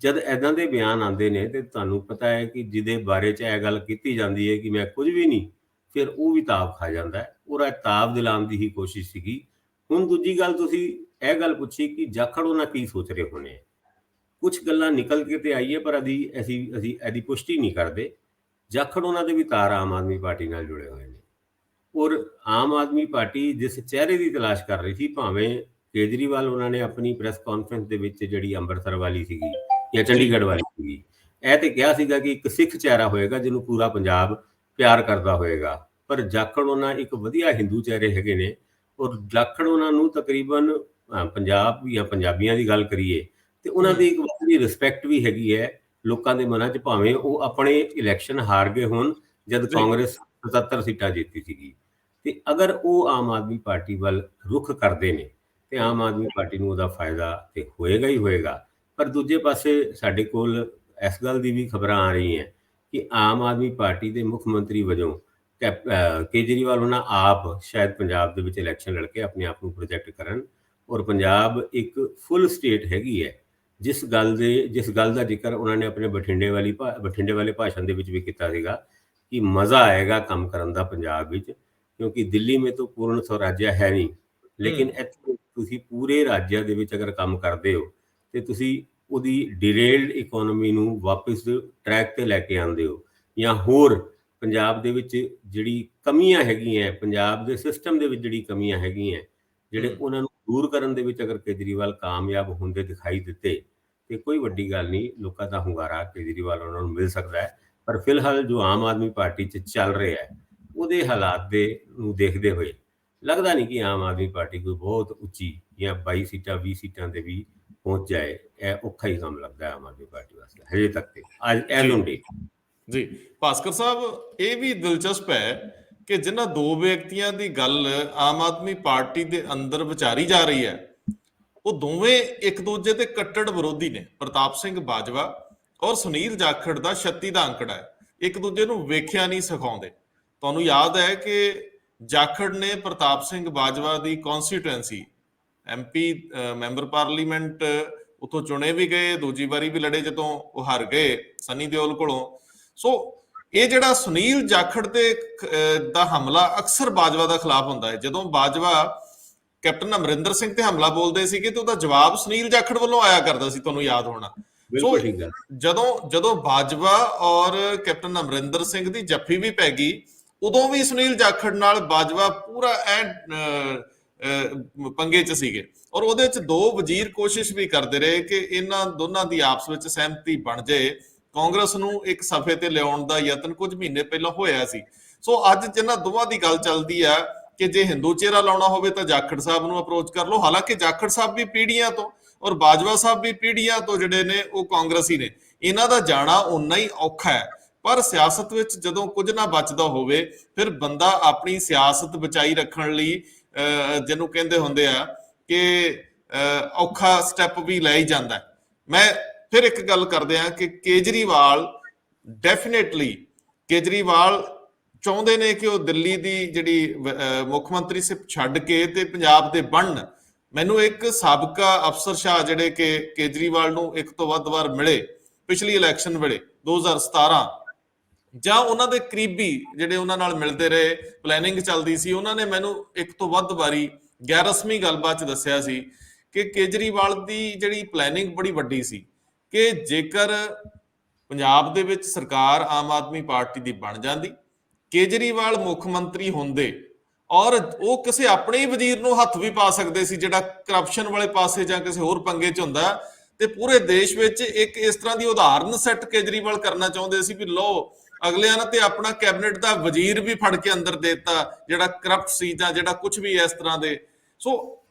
Speaker 2: ਜਦ ਇੱਦਾਂ ਦੇ ਬਿਆਨ ਆਉਂਦੇ ਨੇ ਤੇ ਤੁਹਾਨੂੰ ਪਤਾ ਹੈ ਕਿ ਜਿਹਦੇ ਬਾਰੇ 'ਚ ਇਹ ਗੱਲ ਕੀਤੀ ਜਾਂਦੀ ਹੈ ਕਿ ਮੈਂ ਕੁਝ ਵੀ ਨਹੀਂ, ਫਿਰ ਉਹ ਵੀ ਤਾਬ ਖਾ ਜਾਂਦਾ ਹੈ। ਔਰ ਇਹ ਤਾਬ ਦਿਲਾਉਣ ਦੀ ਹੀ ਕੋਸ਼ਿਸ਼ ਸੀਗੀ। ਹੁਣ ਦੂਜੀ ਗੱਲ, ਤੁਸੀਂ ਇਹ ਗੱਲ ਪੁੱਛੀ ਕਿ ਜਾਖੜ ਉਹਨਾਂ ਕੀ ਸੋਚ ਰਹੇ ਹੋਣੇ। ਕੁਝ ਗੱਲਾਂ ਨਿਕਲ ਕੇ ਤੇ ਆਈਏ, ਪਰ ਅਸੀਂ ਇਹਦੀ ਪੁਸ਼ਟੀ ਨਹੀਂ ਕਰਦੇ। ਜਾਖੜ ਉਹਨਾਂ ਦੇ ਵੀ ਤਾਰ ਆਮ ਆਦਮੀ ਪਾਰਟੀ ਨਾਲ ਜੁੜੇ ਹੋਏ ਨੇ, ਔਰ ਆਮ ਆਦਮੀ ਪਾਰਟੀ ਜਿਸ ਚਿਹਰੇ ਦੀ ਤਲਾਸ਼ ਕਰ ਰਹੀ ਸੀ, ਭਾਵੇਂ ਕੇਜਰੀਵਾਲ ਉਹਨਾਂ ਨੇ ਆਪਣੀ ਪ੍ਰੈਸ ਕਾਨਫਰੰਸ ਦੇ ਵਿੱਚ ਜਿਹੜੀ ਅੰਮ੍ਰਿਤਸਰ ਵਾਲੀ ਸੀਗੀ ਜਾਂ ਚੰਡੀਗੜ੍ਹ ਵਾਲੀ ਸੀਗੀ, ਇਹ ਤੇ ਕਿਹਾ ਸੀਗਾ ਕਿ ਇੱਕ ਸਿੱਖ ਚਿਹਰਾ ਹੋਏਗਾ ਜਿਹਨੂੰ ਪੂਰਾ ਪੰਜਾਬ ਪਿਆਰ ਕਰਦਾ ਹੋਏਗਾ, ਪਰ ਜਾਖੜ ਉਹਨਾਂ ਇੱਕ ਵਧੀਆ ਹਿੰਦੂ ਚਿਹਰੇ ਹੈਗੇ ਨੇ। ਔਰ ਜਾਖੜ ਉਹਨਾਂ ਨੂੰ ਤਕਰੀਬਨ ਪੰਜਾਬ ਜਾਂ ਪੰਜਾਬੀਆਂ ਦੀ ਗੱਲ ਕਰੀਏ ਤੇ ਉਹਨਾਂ ਦੀ ਇੱਕ ਵੱਖਰੀ ਰਿਸਪੈਕਟ ਵੀ ਹੈਗੀ ਹੈ ਲੋਕਾਂ ਦੇ ਮਨਾਂ 'ਚ, ਭਾਵੇਂ ਉਹ ਆਪਣੇ ਇਲੈਕਸ਼ਨ ਹਾਰ ਗਏ ਹੋਣ ਜਦ ਕਾਂਗਰਸ 77 ਸੀਟਾਂ ਜਿੱਤੀ ਸੀਗੀ। ਤੇ ਅਗਰ ਉਹ ਆਮ ਆਦਮੀ ਪਾਰਟੀ ਵੱਲ ਰੁਖ ਕਰਦੇ ਨੇ ਤੇ ਆਮ ਆਦਮੀ ਪਾਰਟੀ ਨੂੰ ਉਹਦਾ ਫਾਇਦਾ ਤੇ ਹੋਏਗਾ ਹੀ ਹੋਏਗਾ। ਪਰ ਦੂਜੇ ਪਾਸੇ ਸਾਡੇ ਕੋਲ ਇਸ ਗੱਲ ਦੀ ਵੀ ਖਬਰਾਂ ਆ ਰਹੀਆਂ ਕਿ ਆਮ ਆਦਮੀ ਪਾਰਟੀ ਦੇ ਮੁੱਖ ਮੰਤਰੀ ਵਜੋਂ ਕੇਜਰੀਵਾਲ ਉਹਨਾਂ ਆਪ ਸ਼ਾਇਦ ਪੰਜਾਬ ਦੇ ਵਿੱਚ ਇਲੈਕਸ਼ਨ ਲੜ ਕੇ ਆਪਣੇ ਆਪ ਨੂੰ ਪ੍ਰੋਜੈਕਟ ਕਰਨ। ਔਰ ਪੰਜਾਬ ਇੱਕ ਫੁੱਲ ਸਟੇਟ ਹੈਗੀ ਹੈ, ਜਿਸ ਗੱਲ ਦਾ ਜ਼ਿਕਰ ਉਹਨਾਂ ਨੇ ਆਪਣੇ ਬਠਿੰਡੇ ਵਾਲੇ ਭਾਸ਼ਣ ਦੇ ਵਿੱਚ ਵੀ ਕੀਤਾ ਸੀਗਾ ਕਿ ਮਜ਼ਾ ਆਏਗਾ ਕੰਮ ਕਰਨ ਦਾ ਪੰਜਾਬ ਵਿੱਚ, ਕਿਉਂਕਿ ਦਿੱਲੀ ਮੇ ਤਾਂ ਪੂਰਨ ਸਵਰਾਜਿਆ ਹੈ ਨਹੀਂ, ਲੇਕਿਨ ਇੱਥੇ ਤੁਸੀਂ ਪੂਰੇ ਰਾਜਾਂ ਦੇ ਵਿੱਚ ਅਗਰ ਕੰਮ ਕਰਦੇ ਹੋ ਤੇ ਤੁਸੀਂ ਉਹਦੀ ਡਿਰੇਲਡ ਇਕੋਨਮੀ ਨੂੰ ਵਾਪਸ ਟਰੈਕ ਤੇ ਲੈ ਕੇ ਆਉਂਦੇ ਹੋ, ਜਾਂ ਹੋਰ ਪੰਜਾਬ ਦੇ ਵਿੱਚ ਜਿਹੜੀ ਕਮੀਆਂ ਹੈਗੀਆਂ, ਪੰਜਾਬ ਦੇ ਸਿਸਟਮ ਦੇ ਵਿੱਚ ਜਿਹੜੀ ਕਮੀਆਂ ਹੈਗੀਆਂ, ਜਿਹੜੇ ਉਹਨਾਂ ਨੂੰ ਦੂਰ ਕਰਨ ਦੇ ਵਿੱਚ ਅਗਰ ਕੇਜਰੀਵਾਲ ਕਾਮਯਾਬ ਹੁੰਦੇ ਦਿਖਾਈ ਦਿੱਤੇ ਤੇ ਕੋਈ ਵੱਡੀ ਗੱਲ ਨਹੀਂ, ਲੋਕਾਂ ਦਾ ਹੁੰਗਾਰਾ ਕੇਜਰੀਵਾਲ ਉਹਨਾਂ ਨੂੰ ਮਿਲ ਸਕਦਾ ਹੈ। ਪਰ ਫਿਲਹਾਲ ਜੋ ਆਮ ਆਦਮੀ ਪਾਰਟੀ 'ਚ ਚੱਲ ਰਿਹਾ ਹੈ, ਉਹਦੇ ਹਾਲਾਤ ਨੂੰ ਦੇਖਦੇ ਹੋਏ ਲੱਗਦਾ ਨਹੀਂ ਕਿ ਆਮ ਆਦਮੀ ਪਾਰਟੀ ਕੋਈ ਬਹੁਤ ਉੱਚੀ ਜਾਂ 22 ਸੀਟਾਂ 20 ਸੀਟਾਂ ਤੇ ਵੀ ਪਹੁੰਚ ਜਾਏ। ਇਹ ਔਖਾ ਹੀ ਕੰਮ ਲੱਗਦਾ ਹੈ ਆਮ ਆਦਮੀ ਪਾਰਟੀ ਵਾਸਤੇ ਹਜੇ ਤੱਕ ਤੇ ਐਜ਼ ਔਨ ਡੇਟ।
Speaker 1: ਜੀ ਭਾਸਕਰ ਸਾਹਿਬ, ਇਹ ਵੀ ਦਿਲਚਸਪ ਹੈ ਕਿ ਜਿਨ੍ਹਾਂ ਦੋ ਵਿਅਕਤੀਆਂ ਦੀ ਗੱਲ ਆਮ ਆਦਮੀ ਪਾਰਟੀ ਦੇ ਅੰਦਰ ਵਿਚਾਰੀ ਜਾ ਰਹੀ ਹੈ, ਉਹ ਦੋਵੇਂ ਇੱਕ ਦੂਜੇ ਦੇ ਕੱਟੜ ਵਿਰੋਧੀ ਨੇ। ਪ੍ਰਤਾਪ ਸਿੰਘ ਬਾਜਵਾ ਔਰ ਸੁਨੀਲ ਜਾਖੜ ਦਾ 36 ਦਾ ਅੰਕੜਾ ਹੈ, ਇੱਕ ਦੂਜੇ ਨੂੰ ਵੇਖਿਆ ਨਹੀਂ ਸਿਖਾਉਂਦੇ। ਤੁਹਾਨੂੰ ਯਾਦ ਹੈ ਕਿ ਜਾਖੜ ਨੇ ਪ੍ਰਤਾਪ ਸਿੰਘ ਬਾਜਵਾ ਦੀ ਕੌਂਸਟੀਟੂਐਂਸੀ MP ਮੈਂਬਰ ਪਾਰਲੀਮੈਂਟ ਉੱਥੋਂ ਚੁਣੇ ਵੀ ਗਏ, ਦੂਜੀ ਵਾਰੀ ਵੀ ਲੜੇ ਜਦੋਂ ਉਹ ਹਾਰ ਗਏ ਸਨੀ ਦਿਓਲ ਕੋਲੋਂ। ਸੋ ਇਹ ਜਿਹੜਾ ਸੁਨੀਲ ਜਾਖੜ ਦਾ ਹਮਲਾ ਅਕਸਰ ਬਾਜਵਾ ਦਾ ਖਿਲਾਫ ਹੁੰਦਾ ਹੈ। ਜਦੋਂ ਬਾਜਵਾ ਕੈਪਟਨ ਅਮਰਿੰਦਰ ਸਿੰਘ ਤੇ ਹਮਲਾ ਬੋਲਦੇ ਸੀਗੇ ਤੇ ਉਹਦਾ ਜਵਾਬ ਸੁਨੀਲ ਜਾਖੜ ਵੱਲੋਂ ਆਇਆ ਕਰਦਾ ਸੀ, ਤੁਹਾਨੂੰ ਯਾਦ ਹੋਣਾ। ਸੋ ਜਦੋਂ ਬਾਜਵਾ ਔਰ ਕੈਪਟਨ ਅਮਰਿੰਦਰ ਸਿੰਘ ਦੀ ਜੱਫੀ ਵੀ ਪੈ ਗਈ, ਉਦੋਂ ਵੀ ਸੁਨੀਲ ਜਾਖੜ ਨਾਲ ਬਾਜਵਾ ਪੂਰਾ ਪੰਗੇ 'ਚ ਸੀਗੇ। ਔਰ ਉਹਦੇ 'ਚ ਦੋ ਵਜ਼ੀਰ ਕੋਸ਼ਿਸ਼ ਵੀ ਕਰਦੇ ਰਹੇ ਕਿ ਇਹਨਾਂ ਦੋਨਾਂ ਦੀ ਆਪਸ ਵਿੱਚ ਸਹਿਮਤੀ ਬਣ ਜਾਏ। ਕਾਂਗਰਸ ਨੂੰ ਇੱਕ ਸਫੇ ਤੇ ਲਿਆਉਣ ਦਾ ਯਤਨ ਕੁਝ ਮਹੀਨੇ ਪਹਿਲਾਂ ਹੋਇਆ ਸੀ। ਸੋ ਅੱਜ ਜਿਹਨਾਂ ਦੋਵਾਂ ਦੀ ਗੱਲ ਚੱਲਦੀ ਆ ਕਿ ਜੇ ਹਿੰਦੂ ਚਿਹਰਾ ਲਾਉਣਾ ਹੋਵੇ ਤਾਂ ਜਾਖੜ ਸਾਹਿਬ ਨੂੰ ਅਪਰੋਚ ਕਰ ਲਓ। ਹਾਲਾਂਕਿ ਜਾਖੜ ਸਾਹਿਬ ਵੀ ਪੀੜ੍ਹੀਆਂ ਤੋਂ ਔਰ ਬਾਜਵਾ ਸਾਹਿਬ ਵੀ ਪੀੜ੍ਹੀਆਂ ਤੋਂ ਜਿਹੜੇ ਨੇ ਉਹ ਕਾਂਗਰਸੀ ਨੇ, ਇਹਨਾਂ ਦਾ ਜਾਣਾ ਓਨਾ ਹੀ ਔਖਾ ਹੈ। ਪਰ ਸਿਆਸਤ ਵਿੱਚ ਜਦੋਂ ਕੁਝ ਨਾ ਬਚਦਾ ਹੋਵੇ, ਫਿਰ ਬੰਦਾ ਆਪਣੀ ਸਿਆਸਤ ਬਚਾਈ ਰੱਖਣ ਲਈ ਜਿਹਨੂੰ ਕਹਿੰਦੇ ਹੁੰਦੇ ਆ ਕਿ ਔਖਾ ਸਟੈਪ ਵੀ ਲੈ ਹੀ ਜਾਂਦਾ। ਮੈਂ ਫਿਰ ਇੱਕ ਗੱਲ ਕਰਦੇ ਆ ਕਿ ਕੇਜਰੀਵਾਲ ਚਾਹੁੰਦੇ ਨੇ ਕਿ ਉਹ ਦਿੱਲੀ ਦੀ ਜਿਹੜੀ ਮੁੱਖ ਮੰਤਰੀ ਸਿਪ ਛੱਡ ਕੇ ਤੇ ਪੰਜਾਬ ਦੇ ਬਣਨ। ਮੈਨੂੰ ਇੱਕ ਸਾਬਕਾ ਅਫਸਰਸ਼ਾਹ ਜਿਹੜੇ ਕਿ ਕੇਜਰੀਵਾਲ ਨੂੰ ਇੱਕ ਤੋਂ ਵੱਧ ਵਾਰ ਮਿਲੇ ਪਿਛਲੀ ਇਲੈਕਸ਼ਨ ਵੇਲੇ 2017, ਜਾਂ ਉਹਨਾਂ ਦੇ ਕਰੀਬੀ ਜਿਹੜੇ ਉਹਨਾਂ ਨਾਲ ਮਿਲਦੇ ਰਹੇ, ਪਲੈਨਿੰਗ ਚੱਲਦੀ ਸੀ, ਉਹਨਾਂ ਨੇ ਮੈਨੂੰ ਇੱਕ ਤੋਂ ਵੱਧ ਵਾਰੀ ਗੈਰ ਰਸਮੀ ਗੱਲਬਾਤ 'ਚ ਦੱਸਿਆ ਸੀ ਕਿ ਕੇਜਰੀਵਾਲ ਦੀ ਜਿਹੜੀ ਪਲੈਨਿੰਗ ਬੜੀ ਵੱਡੀ ਸੀ ਕਿ ਜੇਕਰ ਪੰਜਾਬ ਦੇ ਵਿੱਚ ਸਰਕਾਰ ਆਮ ਆਦਮੀ ਪਾਰਟੀ ਦੀ ਬਣ ਜਾਂਦੀ, ਕੇਜਰੀਵਾਲ ਮੁੱਖ ਮੰਤਰੀ ਹੁੰਦੇ ਔਰ ਉਹ ਕਿਸੇ ਆਪਣੇ ਹੀ ਵਜ਼ੀਰ ਨੂੰ ਹੱਥ ਵੀ ਪਾ ਸਕਦੇ ਸੀ ਜਿਹੜਾ ਕਰਪਸ਼ਨ ਵਾਲੇ ਪਾਸੇ ਜਾਂ ਕਿਸੇ ਹੋਰ ਪੰਗੇ 'ਚ ਹੁੰਦਾ, ਤੇ ਪੂਰੇ ਦੇਸ਼ ਵਿੱਚ ਇੱਕ ਇਸ ਤਰ੍ਹਾਂ ਦੀ ਉਦਾਹਰਨ ਸੈੱਟ ਕੇਜਰੀਵਾਲ ਕਰਨਾ ਚਾਹੁੰਦੇ ਸੀ ਵੀ ਲੋ ਅਗਲਿਆਂ ਨੇ ਤੇ ਆਪਣਾ ਕੈਬਨਿਟ ਦਾ ਵਜ਼ੀਰ ਵੀ ਫੜ ਕੇ ਅੰਦਰ ਦੇਤਾ ਜਿਹੜਾ ਕਰਪਟ ਸੀ ਜਾਂ ਜਿਹੜਾ ਕੁਝ ਵੀ ਇਸ ਤਰ੍ਹਾਂ ਦੇ। ਸੋ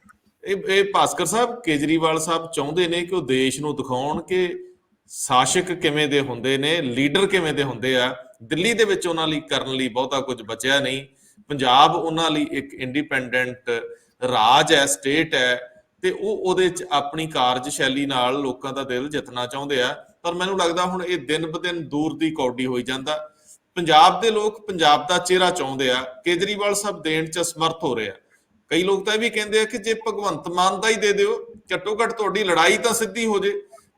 Speaker 1: ਇਹ ਭਾਸਕਰ ਸਾਹਿਬ ਕੇਜਰੀਵਾਲ ਸਾਹਿਬ ਚਾਹੁੰਦੇ ਨੇ ਕਿ ਉਹ ਦੇਸ਼ ਨੂੰ ਦਿਖਾਉਣ ਕਿ ਸ਼ਾਸਕ ਕਿਵੇਂ ਦੇ ਹੁੰਦੇ ਨੇ, ਲੀਡਰ ਕਿਵੇਂ ਦੇ ਹੁੰਦੇ ਆ। ਦਿੱਲੀ ਦੇ ਵਿੱਚ ਉਹਨਾਂ ਲਈ ਕਰਨ ਲਈ ਬਹੁਤਾ ਕੁਝ ਬਚਿਆ ਨਹੀਂ। ਪੰਜਾਬ ਉਹਨਾਂ ਲਈ ਇੱਕ ਇੰਡੀਪੈਂਡੈਂਟ ਰਾਜ ਹੈ, ਸਟੇਟ ਹੈ, ਤੇ ਉਹ ਉਹਦੇ 'ਚ ਆਪਣੀ ਕਾਰਜਸ਼ੈਲੀ ਨਾਲ ਲੋਕਾਂ ਦਾ ਦਿਲ ਜਿੱਤਣਾ ਚਾਹੁੰਦੇ ਆ। ਪਰ ਮੈਨੂੰ ਲੱਗਦਾ ਹੁਣ ਇਹ ਦਿਨ ਬ ਦਿਨ ਦੂਰ ਦੀ ਕੌਡੀ ਹੋਈ ਜਾਂਦਾ। ਪੰਜਾਬ ਦੇ ਲੋਕ ਪੰਜਾਬ ਦਾ ਚਿਹਰਾ ਚਾਹੁੰਦੇ ਆ, ਕੇਜਰੀਵਾਲ ਸਾਹਿਬ ਦੇਣ 'ਚ ਅਸਮਰਥ ਹੋ ਰਹੇ ਆ। ਕਈ ਲੋਕ ਤਾਂ ਇਹ ਵੀ ਕਹਿੰਦੇ ਆ ਕਿ ਜੇ ਭਗਵੰਤ ਮਾਨ ਦਾ ਹੀ ਦੇ ਦਿਓ, ਘੱਟੋ ਘੱਟ ਤੁਹਾਡੀ ਲੜਾਈ ਤਾਂ ਸਿੱਧੀ ਹੋ ਜੇ।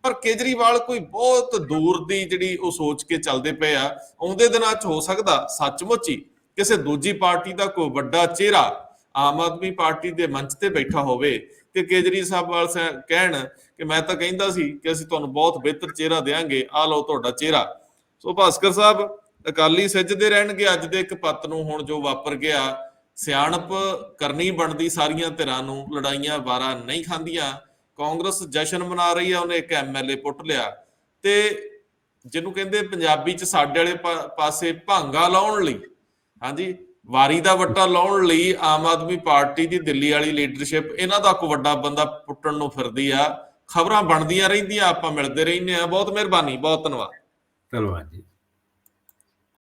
Speaker 1: ਪਰ ਕੇਜਰੀਵਾਲ ਕੋਈ ਬਹੁਤ ਦੂਰ ਦੀ ਜਿਹੜੀ ਉਹ ਸੋਚ ਕੇ ਚੱਲਦੇ ਪਏ ਆ। ਆਉਂਦੇ ਦਿਨਾਂ 'ਚ ਹੋ ਸਕਦਾ ਸੱਚਮੁੱਚ ਹੀ ਕਿਸੇ ਦੂਜੀ ਪਾਰਟੀ ਦਾ ਕੋਈ ਵੱਡਾ ਚਿਹਰਾ ਆਮ ਆਦਮੀ ਪਾਰਟੀ ਦੇ ਮੰਚ ਤੇ ਬੈਠਾ ਹੋਵੇ ਤੇ ਕੇਜਰੀਵਾਲ ਸਾਹਿਬ ਕਹਿਣ ਕਿ ਮੈਂ ਤਾਂ ਕਹਿੰਦਾ ਸੀ ਕਿ ਅਸੀਂ ਤੁਹਾਨੂੰ ਬਹੁਤ ਬਿਹਤਰ ਚਿਹਰਾ ਦੇਵਾਂਗੇ, ਆਹ ਲਓ ਤੁਹਾਡਾ ਚਿਹਰਾ। ਸੋ ਭਾਸਕਰ ਸਾਹਿਬ ਅਕਾਲੀ ਸਿੱਝਦੇ ਰਹਿਣਗੇ ਅੱਜ ਦੇ ਇੱਕ ਪੱਤ ਨੂੰ। ਹੁਣ ਜੋ ਵਾਪਰ ਗਿਆ, ਸਿਆਣਪ ਕਰਨੀ ਬਣਦੀ ਸਾਰੀਆਂ ਧਿਰਾਂ ਨੂੰ, ਲੜਾਈਆਂ ਵਾਰਾ ਨਹੀਂ ਖਾਂਦੀਆਂ। ਕਾਂਗਰਸ ਜਸ਼ਨ ਮਨਾ ਰਹੀ ਆ, ਉਹਨੇ ਇੱਕ ਐਮਐਲਏ ਪੁੱਟ ਲਿਆ, ਤੇ ਜਿਹਨੂੰ ਕਹਿੰਦੇ ਪੰਜਾਬੀ 'ਚ ਸਾਡੇ ਵਾਲੇ ਪਾਸੇ ਭਾਂਗਾ ਲਾਉਣ ਲਈ, ਹਾਂਜੀ, ਵਾਰੀ ਦਾ ਵੱਟਾ ਲਾਉਣ ਲਈ ਆਮ ਆਦਮੀ ਪਾਰਟੀ ਦੀ ਦਿੱਲੀ ਵਾਲੀ ਲੀਡਰਸ਼ਿਪ ਇਹਨਾਂ ਦਾ ਕੋਈ ਵੱਡਾ ਬੰਦਾ ਪੁੱਟਣ ਨੂੰ ਫਿਰਦੀ ਆ। ਖਬਰਾਂ ਬਣਦੀਆਂ ਰਹਿੰਦੀਆਂ, ਆਪਾਂ ਮਿਲਦੇ ਰਹਿੰਦੇ ਆ। ਬਹੁਤ ਮਿਹਰਬਾਨੀ, ਬਹੁਤ ਧੰਨਵਾਦ।
Speaker 2: ਧੰਨਵਾਦ ਜੀ।